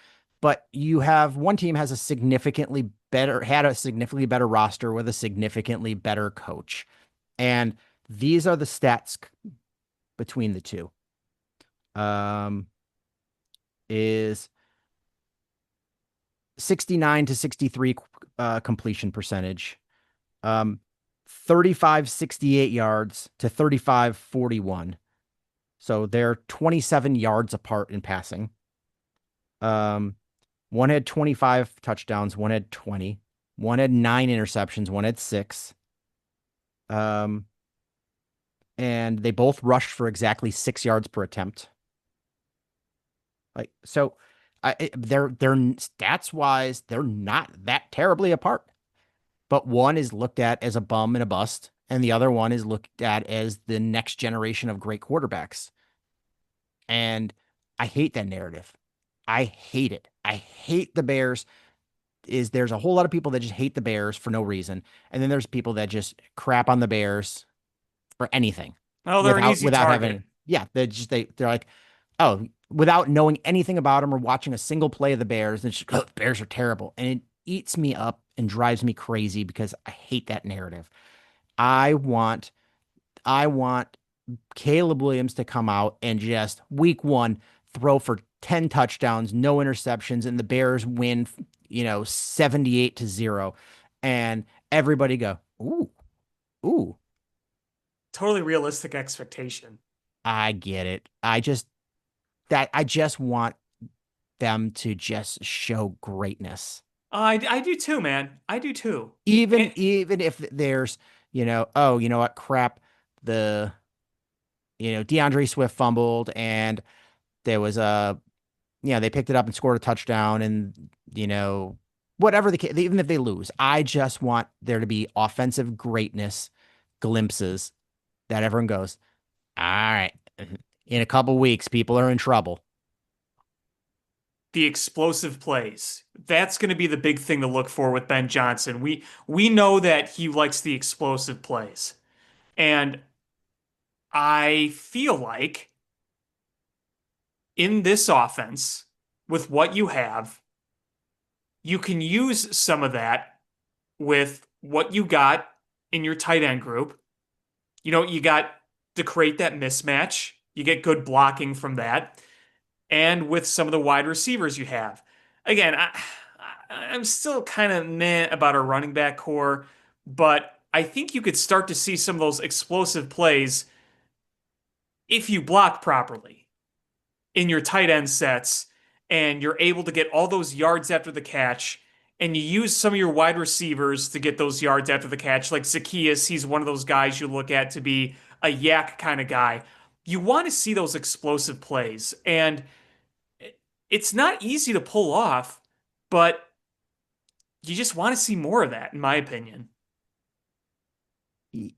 But you have one team had a significantly better roster with a significantly better coach. And these are the stats between the two. Is 69 to 63 completion percentage. 35-68 yards to 35-41. So they're 27 yards apart in passing. One had 25 touchdowns, one had 20. One had 9 interceptions, one had 6. Um, and they both rushed for exactly 6 yards per attempt. Like so, they're stats wise, they're not that terribly apart. But one is looked at as a bum and a bust, and the other one is looked at as the next generation of great quarterbacks. And I hate that narrative. I hate it. I hate the Bears. There's a whole lot of people that just hate the Bears for no reason, and then there's people that just crap on the Bears for anything Oh, they're an easy without target. having, yeah, they're like, oh, without knowing anything about them or watching a single play of the Bears, and it's just, oh, the Bears are terrible. And it eats me up and drives me crazy because I hate that narrative. I want I want Caleb Williams to come out and just week one throw for 10 touchdowns, no interceptions, and the Bears win, 78-0. And everybody go, ooh, ooh, Totally realistic expectation. I get it. I just want them to just show greatness. I do too, man. I do too. Even And even if there's, oh, you know what, crap, the DeAndre Swift fumbled and there was they picked it up and scored a touchdown and whatever the case, even if they lose, I just want there to be offensive greatness glimpses that everyone goes, all right, in a couple weeks, people are in trouble. the explosive plays. That's going to be the big thing to look for with Ben Johnson. We know that he likes the explosive plays. And I feel like in this offense, with what you have, you can use some of that with what you got in your tight end group. You got to create that mismatch. You get good blocking from that. And with some of the wide receivers you have. Again, I'm still kind of meh about our running back core, but I think you could start to see some of those explosive plays if you block properly in your tight end sets and you're able to get all those yards after the catch and you use some of your wide receivers to get those yards after the catch, like Zacchaeus, he's one of those guys you look at to be a yak kind of guy. You want to see those explosive plays. And it's not easy to pull off, but you just want to see more of that, in my opinion.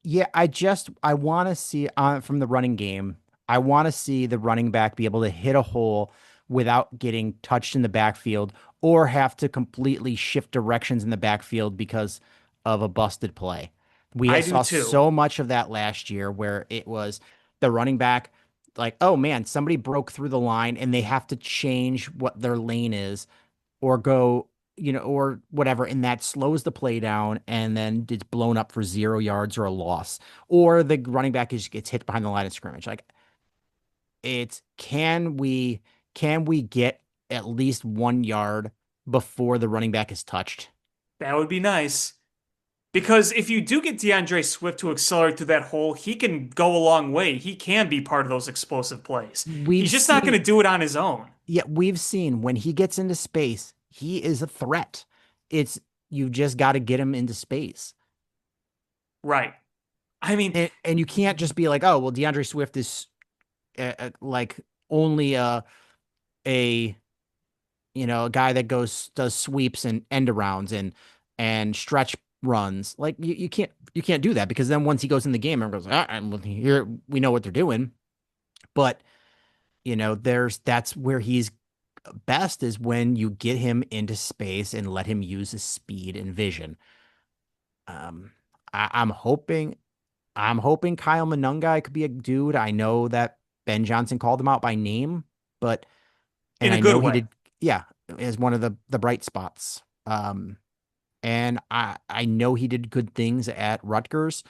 Yeah, I want to see from the running game. I want to see the running back be able to hit a hole without getting touched in the backfield or have to completely shift directions in the backfield because of a busted play. We I do saw too. so much of that last year where it was the running back like, oh man, somebody broke through the line and they have to change what their lane is or go, or whatever, and that slows the play down, and then it's blown up for 0 yards or a loss, or the running back gets hit behind the line of scrimmage. Like it's can we get at least 1 yard before the running back is touched? That would be nice. Because if you do get DeAndre Swift to accelerate through that hole, he can go a long way. He can be part of those explosive plays. We've He's just not going seen, to do it on his own. yeah, we've seen when he gets into space, he is a threat. It's you just got to get him into space. Right. I mean, And you can't just be like, oh, well, DeAndre Swift is like only a a guy that does sweeps and end arounds and stretch runs. Like you can't do that because then once he goes in the game, everyone goes, well, here we know what they're doing. But that's where he's best is when you get him into space and let him use his speed and vision. Um, I'm hoping Kyle Monungai could be a dude. I know that Ben Johnson called him out by name, but in and a I good know he way. did, yeah, as one of the bright spots. And I know he did good things at Rutgers,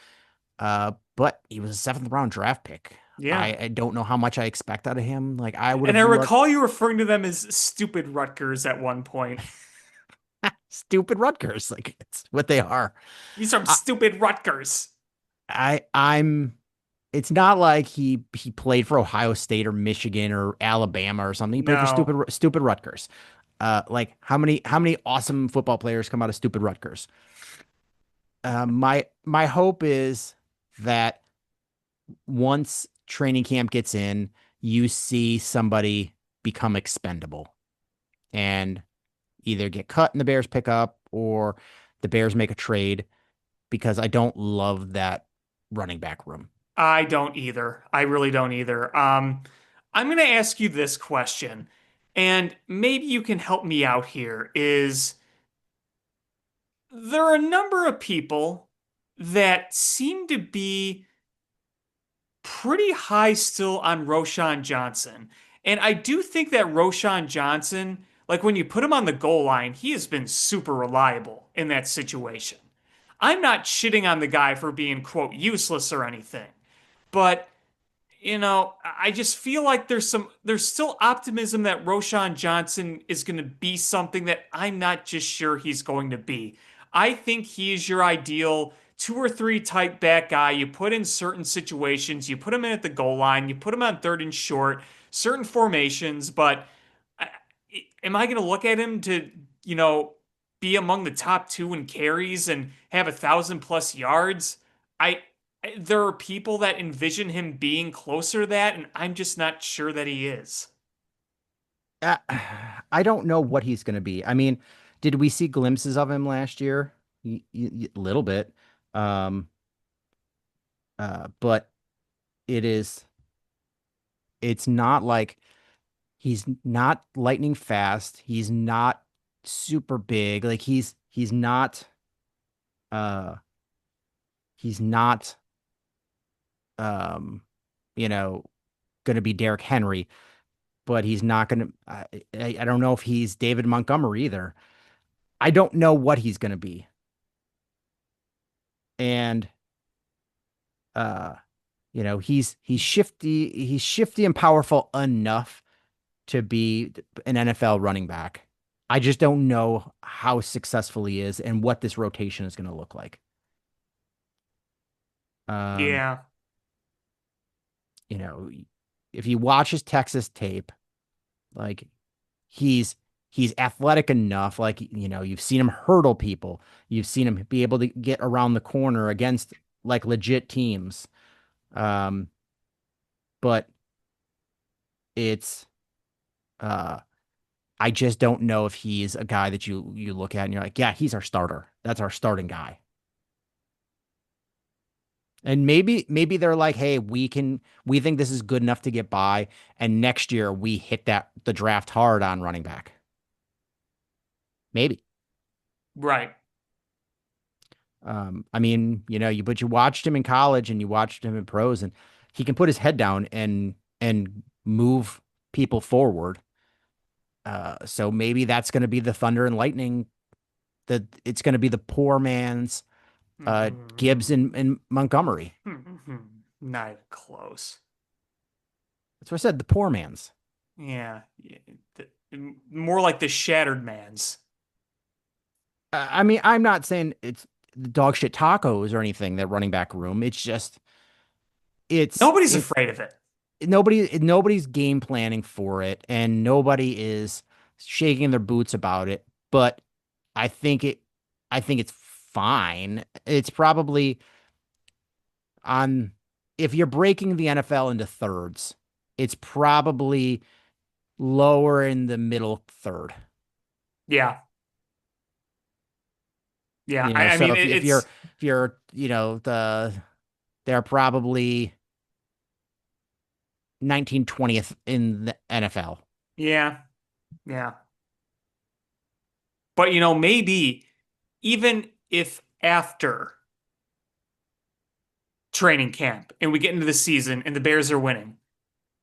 but he was a seventh round draft pick. Yeah. I don't know how much I expect out of him. Like I would And have I looked recall you referring to them as stupid Rutgers at one point. stupid Rutgers, like it's what they are. These are I, stupid Rutgers. I'm. It's not like he played for Ohio State or Michigan or Alabama or something. He played for No. stupid Rutgers. Like how many awesome football players come out of stupid Rutgers? My hope is that once training camp gets in, you see somebody become expendable and either get cut and the Bears pick up or the Bears make a trade because I don't love that running back room. I don't either. I really don't either. I'm going to ask you this question, and maybe you can help me out here. Is there are a number of people that seem to be pretty high still on Roshan Johnson. And I do think that Roshan Johnson, like when you put him on the goal line, he has been super reliable in that situation. I'm not shitting on the guy for being, quote, useless or anything, but I just feel like there's still optimism that Roshan Johnson is going to be something that I'm not just sure he's going to be. I think he is your ideal 2 or 3 type back guy. You put in certain situations, you put him in at the goal line, you put him on third and short, certain formations, but I, am I going to look at him to, you know, be among the top 2 in carries and have 1,000+ yards? I there are people that envision him being closer to that, and I'm just not sure that he is. Uh, I don't know what he's going to be. I mean, did we see glimpses of him last year? A little bit. Um, but it is, it's not like he's not lightning fast. He's not super big. Like uh, he's not, um, you know, going to be Derrick Henry, but he's not going to, I don't know if he's David Montgomery either. I don't know what he's going to be. And, uh, he's shifty and powerful enough to be an NFL running back. I just don't know how successful he is and what this rotation is going to look like. Um, Yeah. you know, if you watch his Texas tape, like he's he's athletic enough, like you've seen him hurdle people. You've seen him be able to get around the corner against like legit teams. Um, but it's uh I just don't know if he's a guy that you look at and you're like, yeah, he's our starter. That's our starting guy. And maybe they're like, hey, we think this is good enough to get by, and next year we hit the draft hard on running back. Maybe. Right. I mean, but you watched him in college and you watched him in pros, and he can put his head down and move people forward. So maybe that's going to be the thunder and lightning. That it's going to be the poor man's Gibbs and Montgomery. Not even close. That's what I said. The poor man's. Yeah. More like the shattered man's. I mean, I'm not saying it's dog shit tacos or anything, that running back room. It's just Nobody's it's afraid of it. nobody's game planning for it, and nobody is shaking their boots about it. But I think it I think it's fine. It's probably on if you're breaking the NFL into thirds, it's probably lower in the middle third. Yeah. Yeah. I So mean, if you're they're probably 1920th in the NFL. yeah. Yeah. But, maybe even if after training camp and we get into the season and the Bears are winning,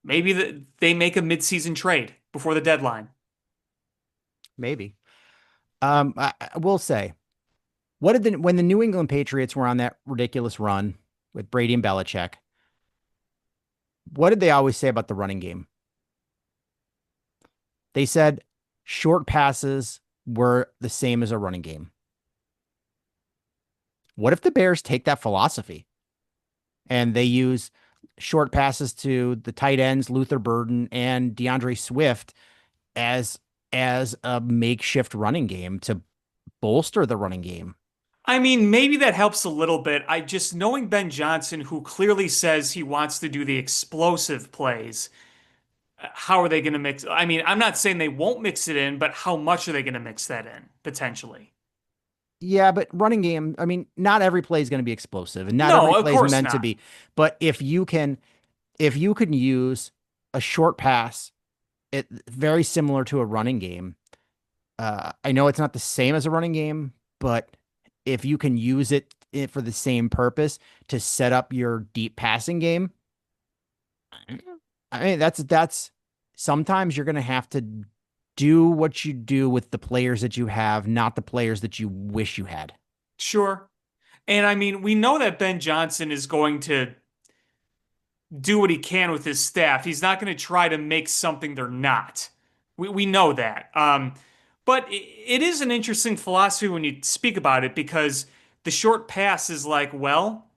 maybe they make a midseason trade before the deadline. Maybe. I will say, when the New England Patriots were on that ridiculous run with Brady and Belichick, what did they always say about the running game? They said short passes were the same as a running game. What if the Bears take that philosophy and they use short passes to the tight ends, Luther Burden and DeAndre Swift, as a makeshift running game to bolster the running game? I mean, maybe that helps a little bit. I just knowing Ben Johnson, who clearly says he wants to do the explosive plays, how are they going to mix? I mean, I'm not saying they won't mix it in, but how much are they going to mix that in potentially? Yeah, but running game, I mean, not every play is going to be explosive and not every No, of play is course meant to not. be. But if you can use a short pass, very similar to a running game. I know it's not the same as a running game, but if you can use it for the same purpose to set up your deep passing game, I mean, that's sometimes you're going to have to do what you do with the players that you have, not the players that you wish you had. Sure. And I mean, we know that Ben Johnson is going to do what he can with his staff. He's not going to try to make something they're not. We know that. But it is an interesting philosophy when you speak about it because the short pass is like, well,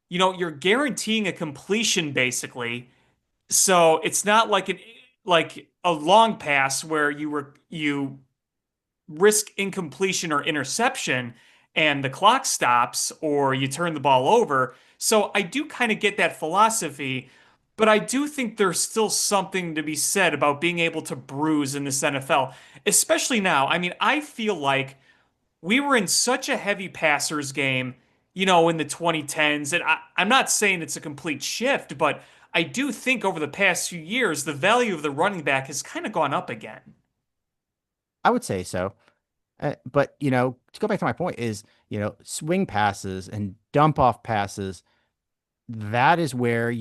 you're guaranteeing a completion basically. So it's not like a long pass where you risk incompletion or interception and the clock stops or you turn the ball over. So I do kind of get that philosophy, but I do think there's still something to be said about being able to bruise in this NFL, especially now. I mean, I feel like we were in such a heavy passers game, in the 2010s. And I'm not saying it's a complete shift, but I do think over the past few years, the value of the running back has kind of gone up again. I would say so. But, to go back to my point is, swing passes and dump off passes, that is where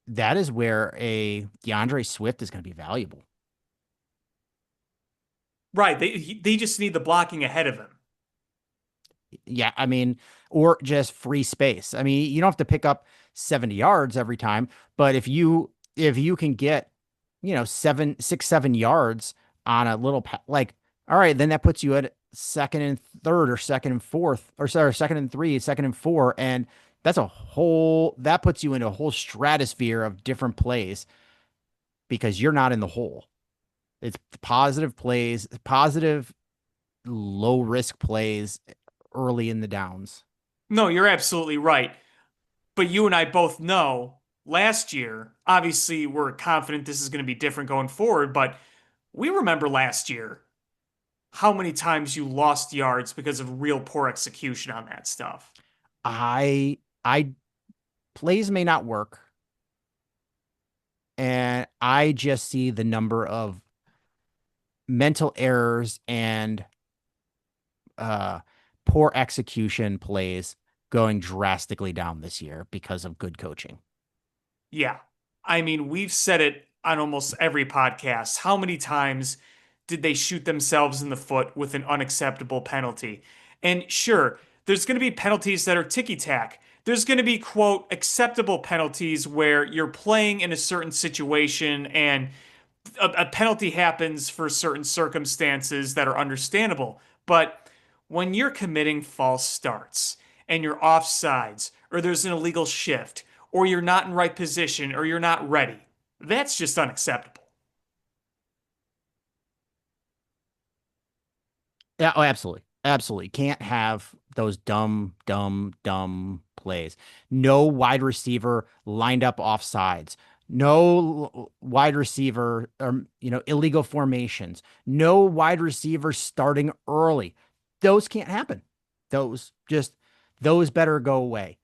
that is where a DeAndre Swift is going to be valuable. Right. They just need the blocking ahead of him. Yeah, I mean, or just free space. I mean, you don't have to pick up 70 yards every time, but if you can get, 7 6 7 yards on a little like, all right, then that puts you at second and third or second and fourth or sorry, second and three, second and four, and that puts you in a whole stratosphere of different plays because you're not in the hole. It's positive plays, positive low risk plays early in the downs. No, you're absolutely right. But you and I both know last year, obviously, we're confident this is going to be different going forward, but we remember last year how many times you lost yards because of real poor execution on that stuff. I plays may not work, and I just see the number of mental errors and uh poor execution plays going drastically down this year because of good coaching. Yeah. I mean, we've said it on almost every podcast. How many times did they shoot themselves in the foot with an unacceptable penalty? And sure, there's going to be penalties that are ticky tack. There's going to be, quote, acceptable penalties where you're playing in a certain situation and a penalty happens for certain circumstances that are understandable. But when you're committing false starts and you're offsides, or there's an illegal shift, or you're not in right position, or you're not ready, that's just unacceptable. Yeah, oh, absolutely. Absolutely. Can't have those dumb, dumb, dumb plays. No wide receiver lined up off sides. No wide receiver or illegal formations. No wide receiver starting early. Those can't happen. Those just those better go away.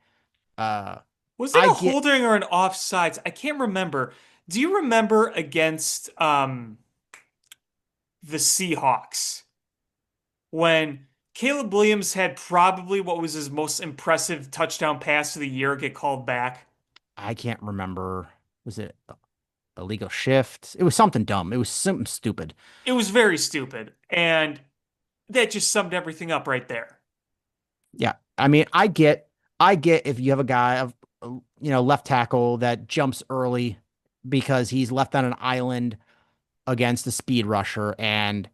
Uh Was it I a get holding or an offsides? I can't remember. Do you remember against the Seahawks when Caleb Williams had probably what was his most impressive touchdown pass of the year get called back? I can't remember. Was it a legal shift? It was something dumb. It was something stupid. It was very stupid, and that just summed everything up right there. Yeah. I mean, I get if you have a guy of left tackle that jumps early because he's left on an island against a speed rusher and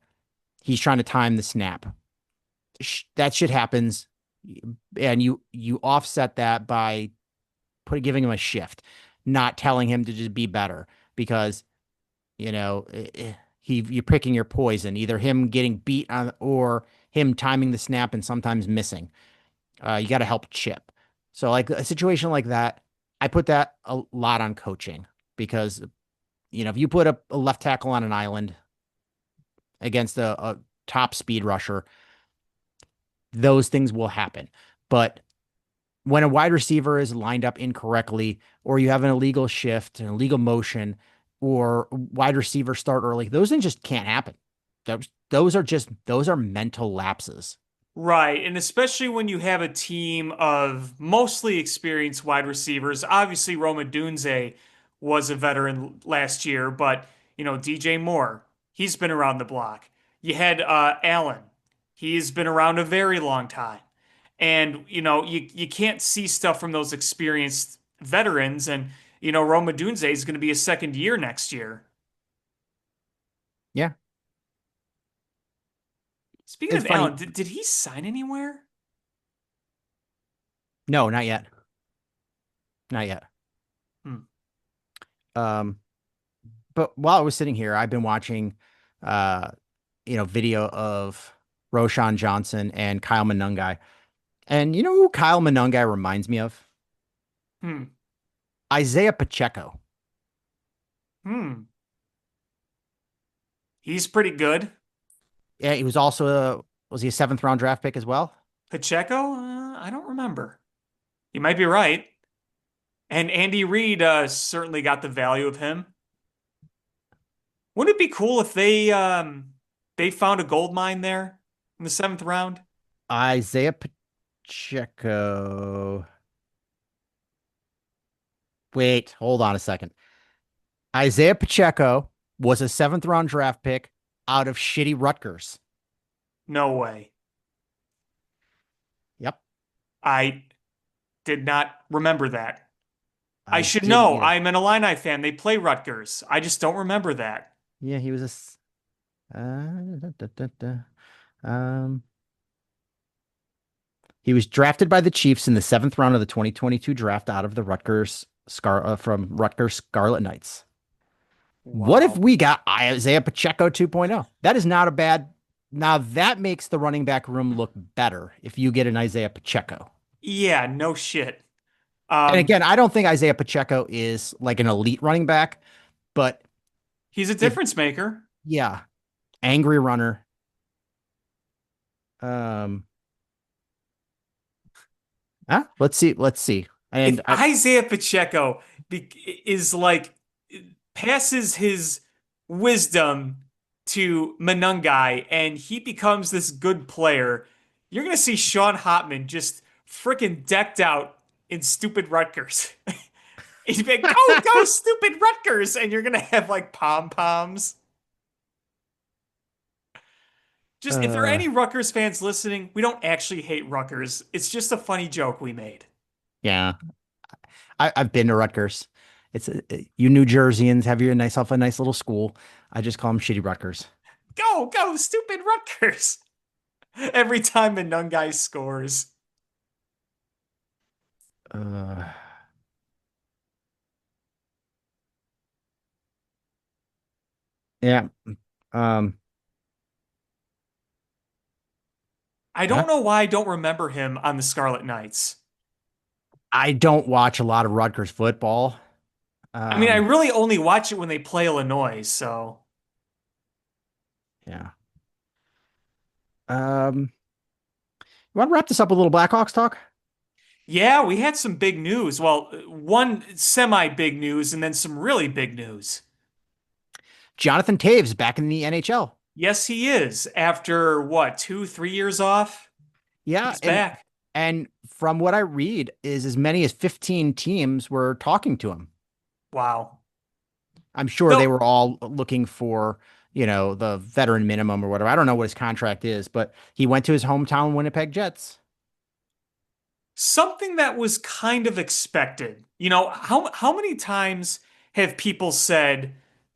he's trying to time the snap. That shit happens, and you offset that by giving him a shift, not telling him to just be better because you're picking your poison, either him getting beat on or him timing the snap and sometimes missing. You got to help chip. So like a situation like that, I put that a lot on coaching because if you put a left tackle on an island against a top speed rusher, those things will happen. But when a wide receiver is lined up incorrectly, or you have an illegal shift, an illegal motion, or wide receiver start early, those things just can't happen. Those are mental lapses. Right. And especially when you have a team of mostly experienced wide receivers. Obviously, Roma Dunze was a veteran last year, but DJ Moore, he's been around the block. You had Allen, he's been around a very long time. And you can't see stuff from those experienced veterans. And Roma Dunze is going to be a second year next year. Yeah. Speaking It's of funny. Allen, did he sign anywhere? No, not yet. Not yet. Hmm. Um, but while I was sitting here, I've been watching, uh, video of Roshan Johnson and Kyle Manungai. And you know who Kyle Manungai reminds me of? Hmm. Isaiah Pacheco. Hmm. He's pretty good. Yeah, he was also was he a seventh round draft pick as well? Pacheco? I don't remember. You might be right. And Andy Reid certainly got the value of him. Wouldn't it be cool if they found a gold mine there in the seventh round? Isaiah Pacheco. Wait, hold on a second. Isaiah Pacheco was a seventh round draft pick out of shitty Rutgers. No way. Yep, I did not remember that. I I should didn't know. either. I'm an Illini fan. They play Rutgers. I just don't remember that. Yeah, he was a. Da, da, da, da. Um, he was drafted by the Chiefs in the seventh round of the 2022 draft out of the from Rutgers Scarlet Knights. What if Wow. we got Isaiah Pacheco 2.0? That is not a bad. Now that makes the running back room look better if you get an Isaiah Pacheco. Yeah, no shit. And Um, again, I don't think Isaiah Pacheco is like an elite running back, but he's a if difference maker. yeah, angry runner. Um, let's see, let's see. If And Isaiah Pacheco is like passes his wisdom to Manungai and he becomes this good player, you're gonna see Sean Hotman just freaking decked out in stupid Rutgers. He's like, go, stupid Rutgers, and you're gonna have like pom poms. Just if there are uh, any Rutgers fans listening, we don't actually hate Rutgers. It's just a funny joke we made. yeah, I've been to Rutgers. You New Jerseyans have yourself a nice little school. I just call them shitty Rutgers. Go, stupid Rutgers. Every time Manungai scores. Uh, yeah. Um, I huh? don't know why I don't remember him on the Scarlet Knights. I don't watch a lot of Rutgers football. I mean, I Um, really only watch it when they play Illinois, so. yeah. You want to wrap this up with a little Blackhawks talk? Yeah, we had some big news. Well, one semi big news and then some really big news. Jonathan Taves back in the NHL. Yes, he is. After what, 2, 3 years off? Yeah, He's back. and from what I read, is as many as 15 teams were talking to him. Wow. I'm sure they Though were all looking for, the veteran minimum or whatever. I don't know what his contract is, but he went to his hometown Winnipeg Jets. something that was kind of expected. How many times have people said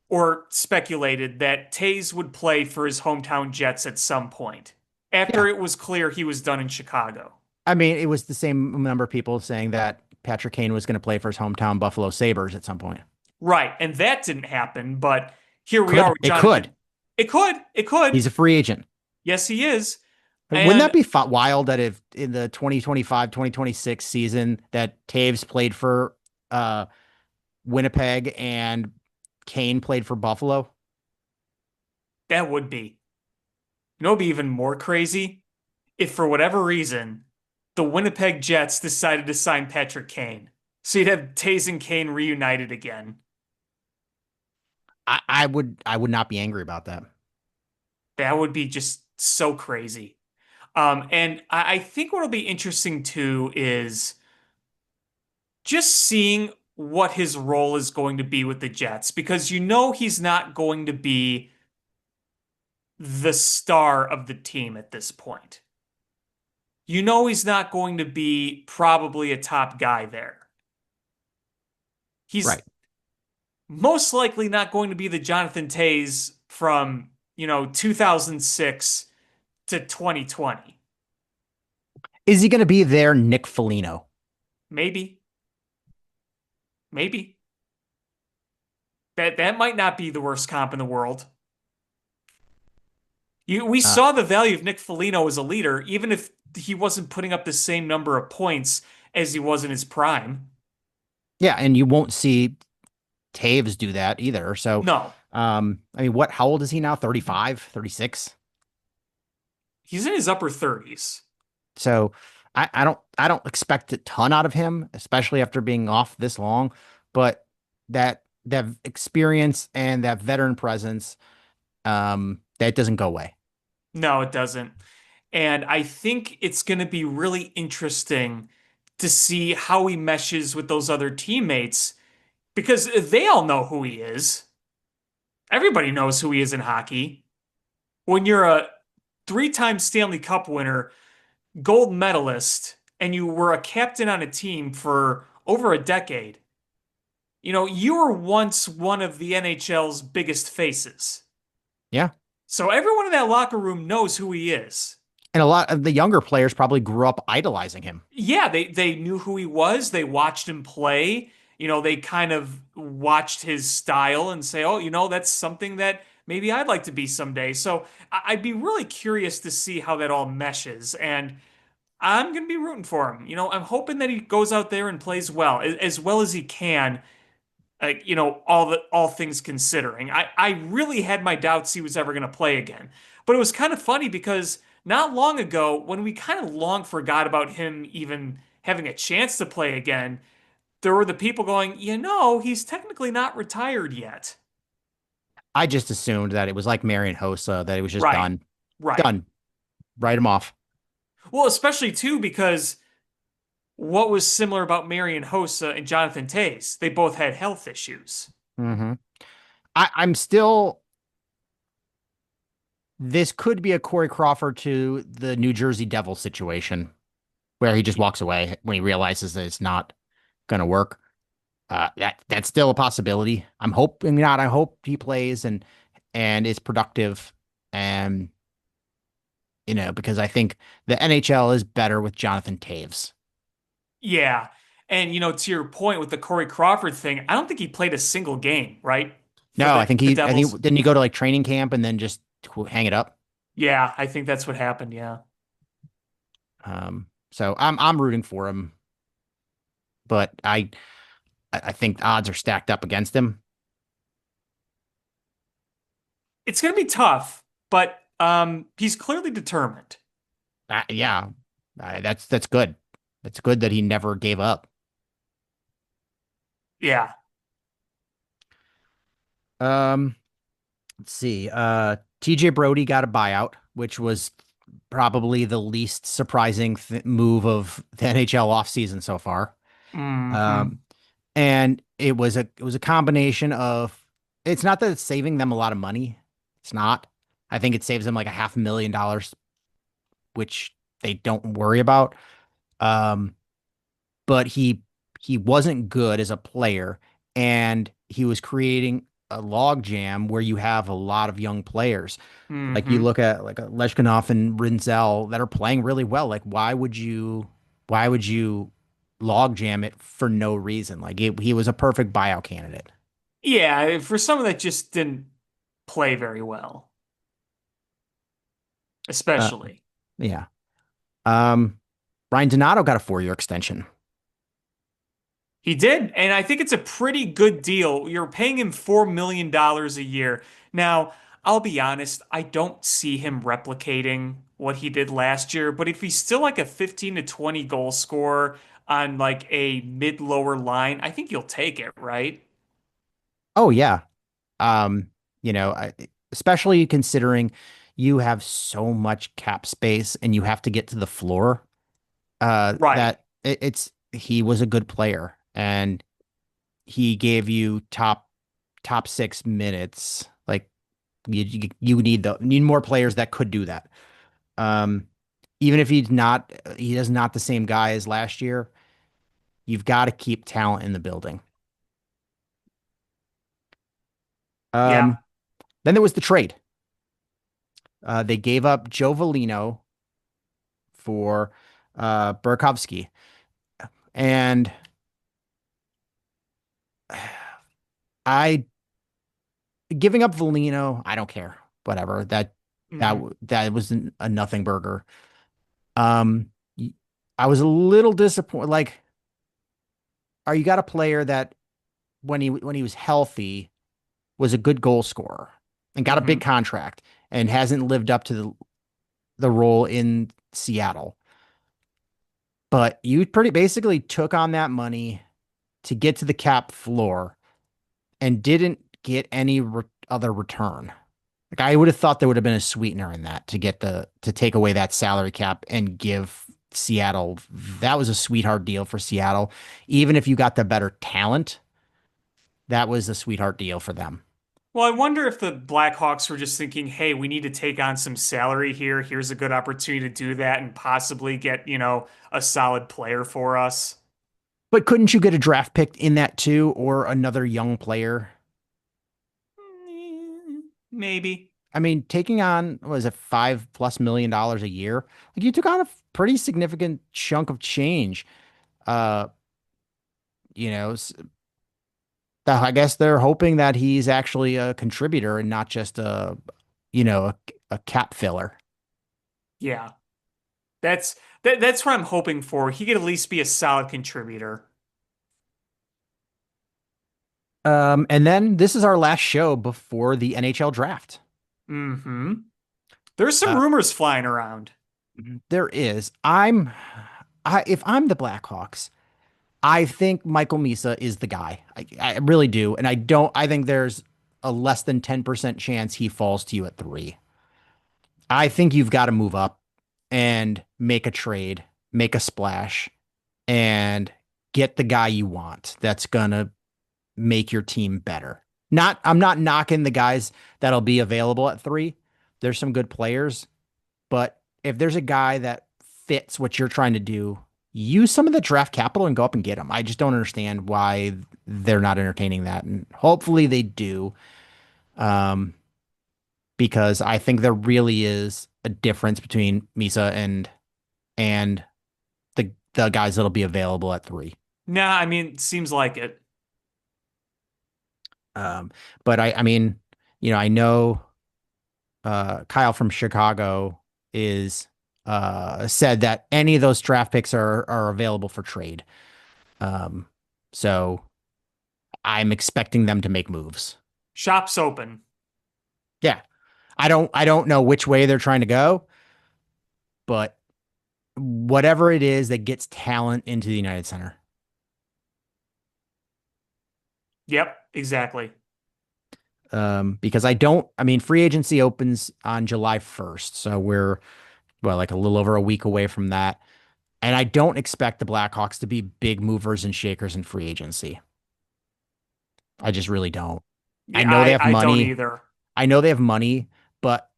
or speculated that Tays would play for his hometown Jets at some point Yeah. after it was clear he was done in Chicago? I mean, it was the same number of people saying that Patrick Kane was going to play for his hometown Buffalo Sabres at some point. Right, and that didn't happen, but here we are Could with it could. Jonathan. It could. It could. He's a free agent. Yes, he is. Wouldn't that And be wild that if in the 2025-2026 season that Taves played for uh Winnipeg and Kane played for Buffalo? that would be. It'd be even more crazy if for whatever reason the Winnipeg Jets decided to sign Patrick Kane. So you'd have Tays and Kane reunited again. I would not be angry about that. That would be just so crazy. And I think what'll be interesting too is just seeing what his role is going to be with the Jets because you know he's not going to be the star of the team at this point. You know he's not going to be probably a top guy there. He's Right. most likely not going to be the Jonathan Tays from, 2006 to 2020. Is he going to be their Nick Foligno? Maybe, maybe. That might not be the worst comp in the world. We Uh, saw the value of Nick Foligno as a leader, even if he wasn't putting up the same number of points as he was in his prime. yeah, and you won't see Taves do that either. So, No, I mean, how old is he now? 35, 36. he's in his upper 30s. So I don't expect a ton out of him, especially after being off this long, but that experience and that veteran presence, that doesn't go away. No, it doesn't. And I think it's going to be really interesting to see how he meshes with those other teammates because they all know who he is. Everybody knows who he is in hockey. When you're a three-time Stanley Cup winner, gold medalist, and you were a captain on a team for over a decade, you were once one of the NHL's biggest faces. Yeah. So everyone in that locker room knows who he is. And a lot of the younger players probably grew up idolizing him. Yeah, they knew who he was. They watched him play. They kind of watched his style and say, "Oh, that's something that maybe I'd like to be someday." So I'd be really curious to see how that all meshes, and I'm gonna be rooting for him. I'm hoping that he goes out there and plays as well as he can. All things considering, I really had my doubts he was ever going to play again. But it was kind of funny because not long ago, when we kind of long forgot about him even having a chance to play again, there were the people going, he's technically not retired yet. I just assumed that it was like Marion Hossa, that it was just Right, done. right. Done. Write him off. Well, especially too because what was similar about Marion Hossa and Jonathan Tays? They both had health issues. hmm I'm still, this could be a Corey Crawford to the New Jersey Devil situation where he just walks away when he realizes that it's not going to work. That's still a possibility. I'm hoping not. I hope he plays and is productive, and because I think the NHL is better with Jonathan Taves. Yeah. And, to your point with the Corey Crawford thing, I don't think he played a single game, right? For No, the I think Devils. didn't he go to like training camp and then just hang it up? Yeah, I think that's what happened. Yeah. So I'm rooting for him, but I think odds are stacked up against him. It's going to be tough, but he's clearly determined. Yeah, that's good. That's good that he never gave up. Yeah. Um, let's see. TJ Brody got a buyout, which was probably the least surprising move of the NHL offseason so far. Hmm. Um, and it was a combination of, it's not that it's saving them a lot of money. It's not. I think it saves them like $500,000, which they don't worry about. Um, but he wasn't good as a player, and he was creating a log jam where you have a lot of young players. Like you Hmm. look at like a Leshkanov and Rinzel that are playing really well. Like why would you log jam it for no reason? Like he was a perfect buyout candidate. Yeah. For someone that just didn't play very well, Uh, especially. yeah. Um, Ryan Donato got a 4-year extension. He did. And I think it's a pretty good deal. You're paying him $4 million a year. Now, I'll be honest, I don't see him replicating what he did last year, but if he's still like a 15 to 20 goal scorer on like a mid-lower line, I think you'll take it, right? Oh yeah. Um, especially considering you have so much cap space and you have to get to the floor. Right. That it's he was a good player, and he gave you top 6 minutes. Like you need more players that could do that. Um, Even if he is not the same guy as last year. You've got to keep talent in the building. Yeah. Um, then there was the trade. They gave up Joe Velino for Burakovsky, and I giving up Velino. I don't care. Whatever. Hmm. That was a nothing burger. Um, I was a little disappointed. Like, you got a player that when he was healthy was a good goal scorer and got a big Hmm. contract and hasn't lived up to the role in Seattle. But you pretty basically took on that money to get to the cap floor and didn't get any other return. Like I would have thought there would have been a sweetener in that to take away that salary cap and give Seattle. That was a sweetheart deal for Seattle. Even if you got the better talent, that was a sweetheart deal for them. Well, I wonder if the Blackhawks were just thinking, hey, we need to take on some salary here. Here's a good opportunity to do that and possibly get, a solid player for us. But couldn't you get a draft pick in that too, or another young player? Maybe. I mean, taking on, what was it, $5+ million a year? Like you took on a pretty significant chunk of change. Uh, you know, I guess they're hoping that he's actually a contributor and not just a cap filler. Yeah. That's what I'm hoping for. He could at least be a solid contributor. And then this is our last show before the NHL draft. Hmm. There's some Uh, rumors flying around. there is. If I'm the Blackhawks, I think Michael Misa is the guy. I really do. And I think there's a less than 10% chance he falls to you at 3. I think you've got to move up and make a trade, make a splash, and get the guy you want that's gonna make your team better. I'm not knocking the guys that'll be available at 3. There's some good players, but if there's a guy that fits what you're trying to do, use some of the draft capital and go up and get him. I just don't understand why they're not entertaining that, and hopefully they do, um, because I think there really is a difference between Misa and the guys that'll be available at 3. Nah, I mean, seems like it. Um, but I mean, I know Kyle from Chicago is said that any of those draft picks are available for trade. Um, so I'm expecting them to make moves. Shop's open. Yeah. I don't know which way they're trying to go, but whatever it is that gets talent into the United Center. Yep, exactly. Because I mean, free agency opens on July 1st. So we're, well, like a little over a week away from that. And I don't expect the Blackhawks to be big movers and shakers in free agency. I just really don't. I Yeah, know they have I don't money. either. I know they have money, but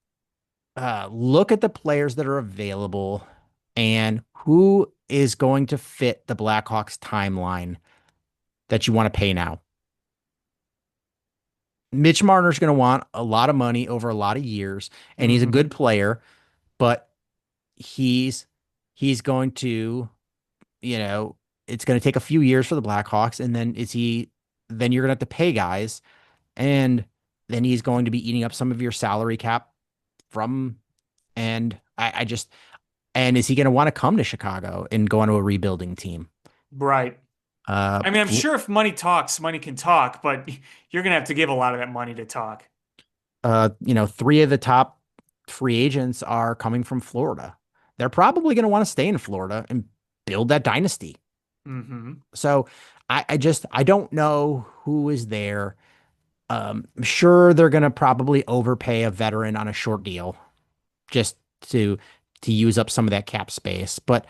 look at the players that are available and who is going to fit the Blackhawks timeline that you want to pay now. Mitch Marner's going to want a lot of money over a lot of years, and he's a Hmm. good player, but he's he's going to, you know, it's going to take a few years for the Blackhawks, and then you're going to have to pay guys, and then he's going to be eating up some of your salary cap from, and I just, and is he going to want to come to Chicago and go into a rebuilding team? Right. Uh, I mean, I'm sure if money talks, money can talk, but you're gonna have to give a lot of that money to talk. 3 of the top free agents are coming from Florida. They're probably going to want to stay in Florida and build that dynasty. Hmm. So I don't know who is there. I'm sure they're going to probably overpay a veteran on a short deal just to use up some of that cap space. But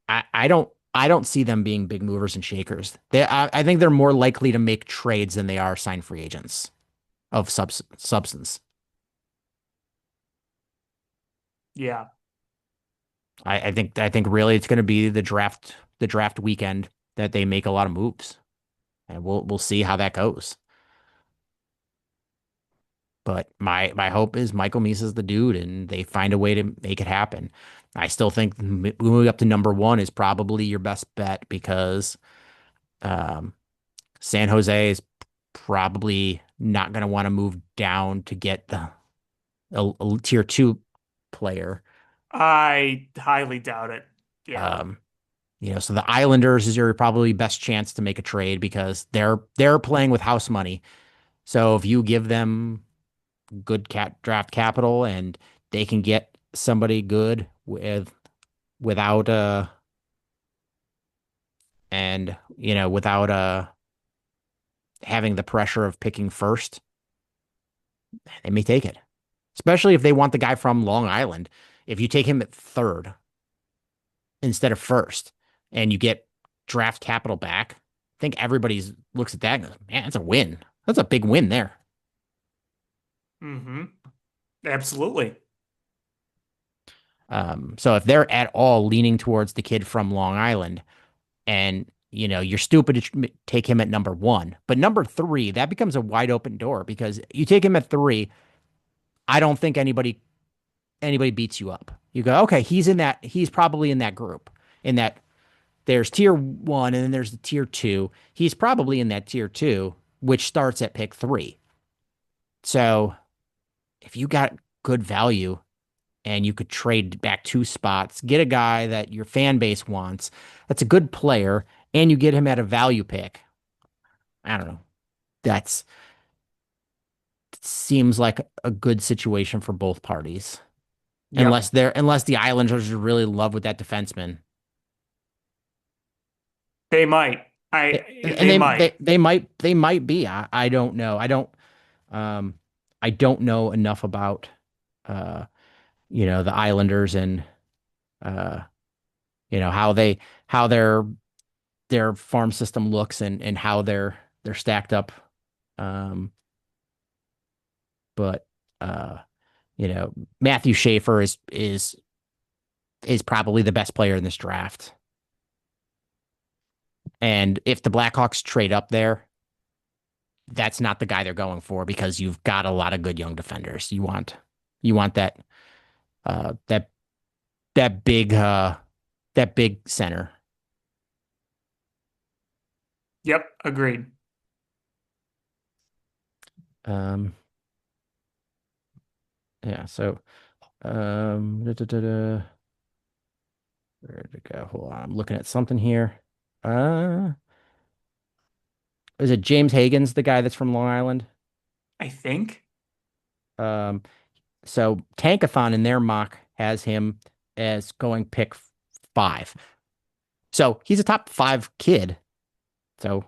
I don't. I don't see them being big movers and shakers. I think they're more likely to make trades than they are sign free agents of substance. Yeah. I think really it's going to be the draft weekend that they make a lot of moves, and we'll see how that goes. But my hope is Michael Misa's the dude, and they find a way to make it happen. I still think moving up to number one is probably your best bet because um, San Jose is probably not going to want to move down to get a tier two player. I highly doubt it. Yeah. Um, so the Islanders is your probably best chance to make a trade because they're playing with house money. So if you give them good draft capital and they can get somebody good without without having the pressure of picking first, they may take it. Especially if they want the guy from Long Island. If you take him at third instead of first and you get draft capital back, I think everybody looks at that and goes, man, that's a win. That's a big win there. Mm-hmm. Absolutely. So if they're at all leaning towards the kid from Long Island and you're stupid to take him at number one, but number three, that becomes a wide open door because you take him at three, I don't think anybody beats you up. You go, okay, he's probably in that group. In that there's tier one and then there's the tier two. He's probably in that tier two, which starts at pick three. So if you got good value and you could trade back two spots, get a guy that your fan base wants, that's a good player, and you get him at a value pick. I don't know. That's seems like a good situation for both parties. Yep. Unless the Islanders are really in love with that defenseman. They might. And They might. they might be. I don't know. Um I don't know enough about uh the Islanders and uh how their farm system looks and how they're stacked up. Um but uh Matthew Schaefer is probably the best player in this draft. And if the Blackhawks trade up there, that's not the guy they're going for because you've got a lot of good young defenders. You want uh that that big that big center. Yep. Agreed. Um yeah, so where did it go? Hold on, I'm looking at something here. Uh is it James Hagen's the guy that's from Long Island? I think. Um so Tankathon in their mock has him as going pick five. So he's a top five kid. So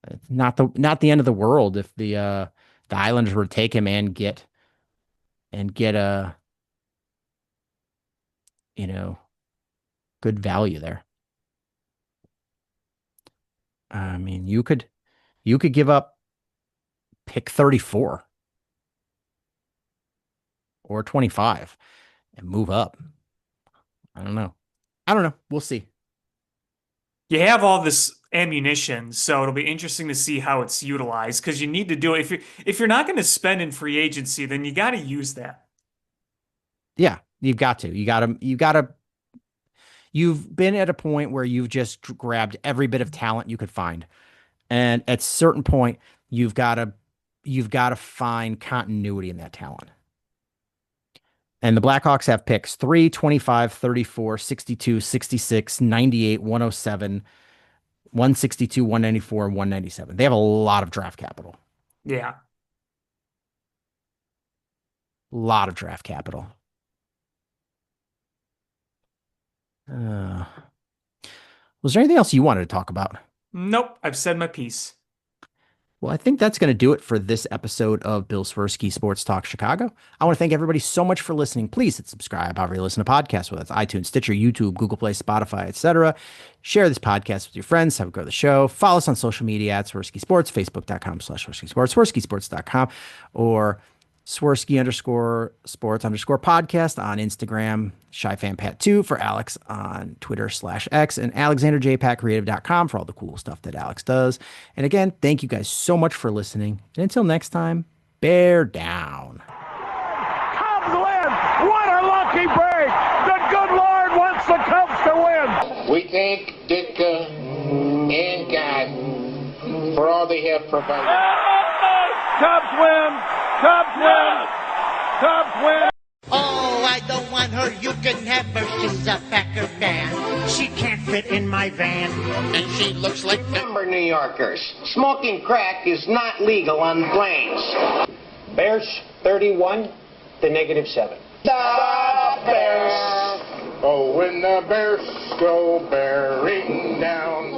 it's not the end of the world if the Islanders were to take him and get a you know good value there. I mean, you could give up pick 34 or 25 and move up. I don't know. I don't know. We'll see. You have all this ammunition, so it'll be interesting to see how it's utilized because you need to do it. If you're not going to spend in free agency, then you got to use that. Yeah, you've got to. You've been at a point where you've just grabbed every bit of talent you could find. And at a certain point, you've got to find continuity in that talent. And the Blackhawks have picks 3, 25, 34, 62, 66, 98, 107, 162, 194, and 197. They have a lot of draft capital. Yeah. A lot of draft capital. Uh, was there anything else you wanted to talk about? Nope. I've said my piece. Well, I think that's going to do it for this episode of Bill Swerski Sports Talk Chicago. I want to thank everybody so much for listening. Please hit subscribe however you listen to podcasts, whether it's iTunes, Stitcher, YouTube, Google Play, Spotify, etc. Share this podcast with your friends. Have a grow the show. Follow us on social media at Swerski Sports, Facebook.com/Swerski Sports, SwerskiSports.com, or Swerski_sports_podcast on Instagram, ShyFanPat2 for Alex on Twitter/X, and AlexanderJPatCreative.com for all the cool stuff that Alex does. And again, thank you guys so much for listening. And until next time, bear down. Cubs win! What a lucky break! The good Lord wants the Cubs to win! We thank Ditka and God for all they have provided. Cubs win! Cubs win! Cubs win! Oh, I don't want her. You can have her. She's a Packer fan. She can't fit in my van. And she looks like Remember, New Yorkers, smoking crack is not legal on the plains. Bears 31 to -7. The Bears! Oh, when the Bears go bearing down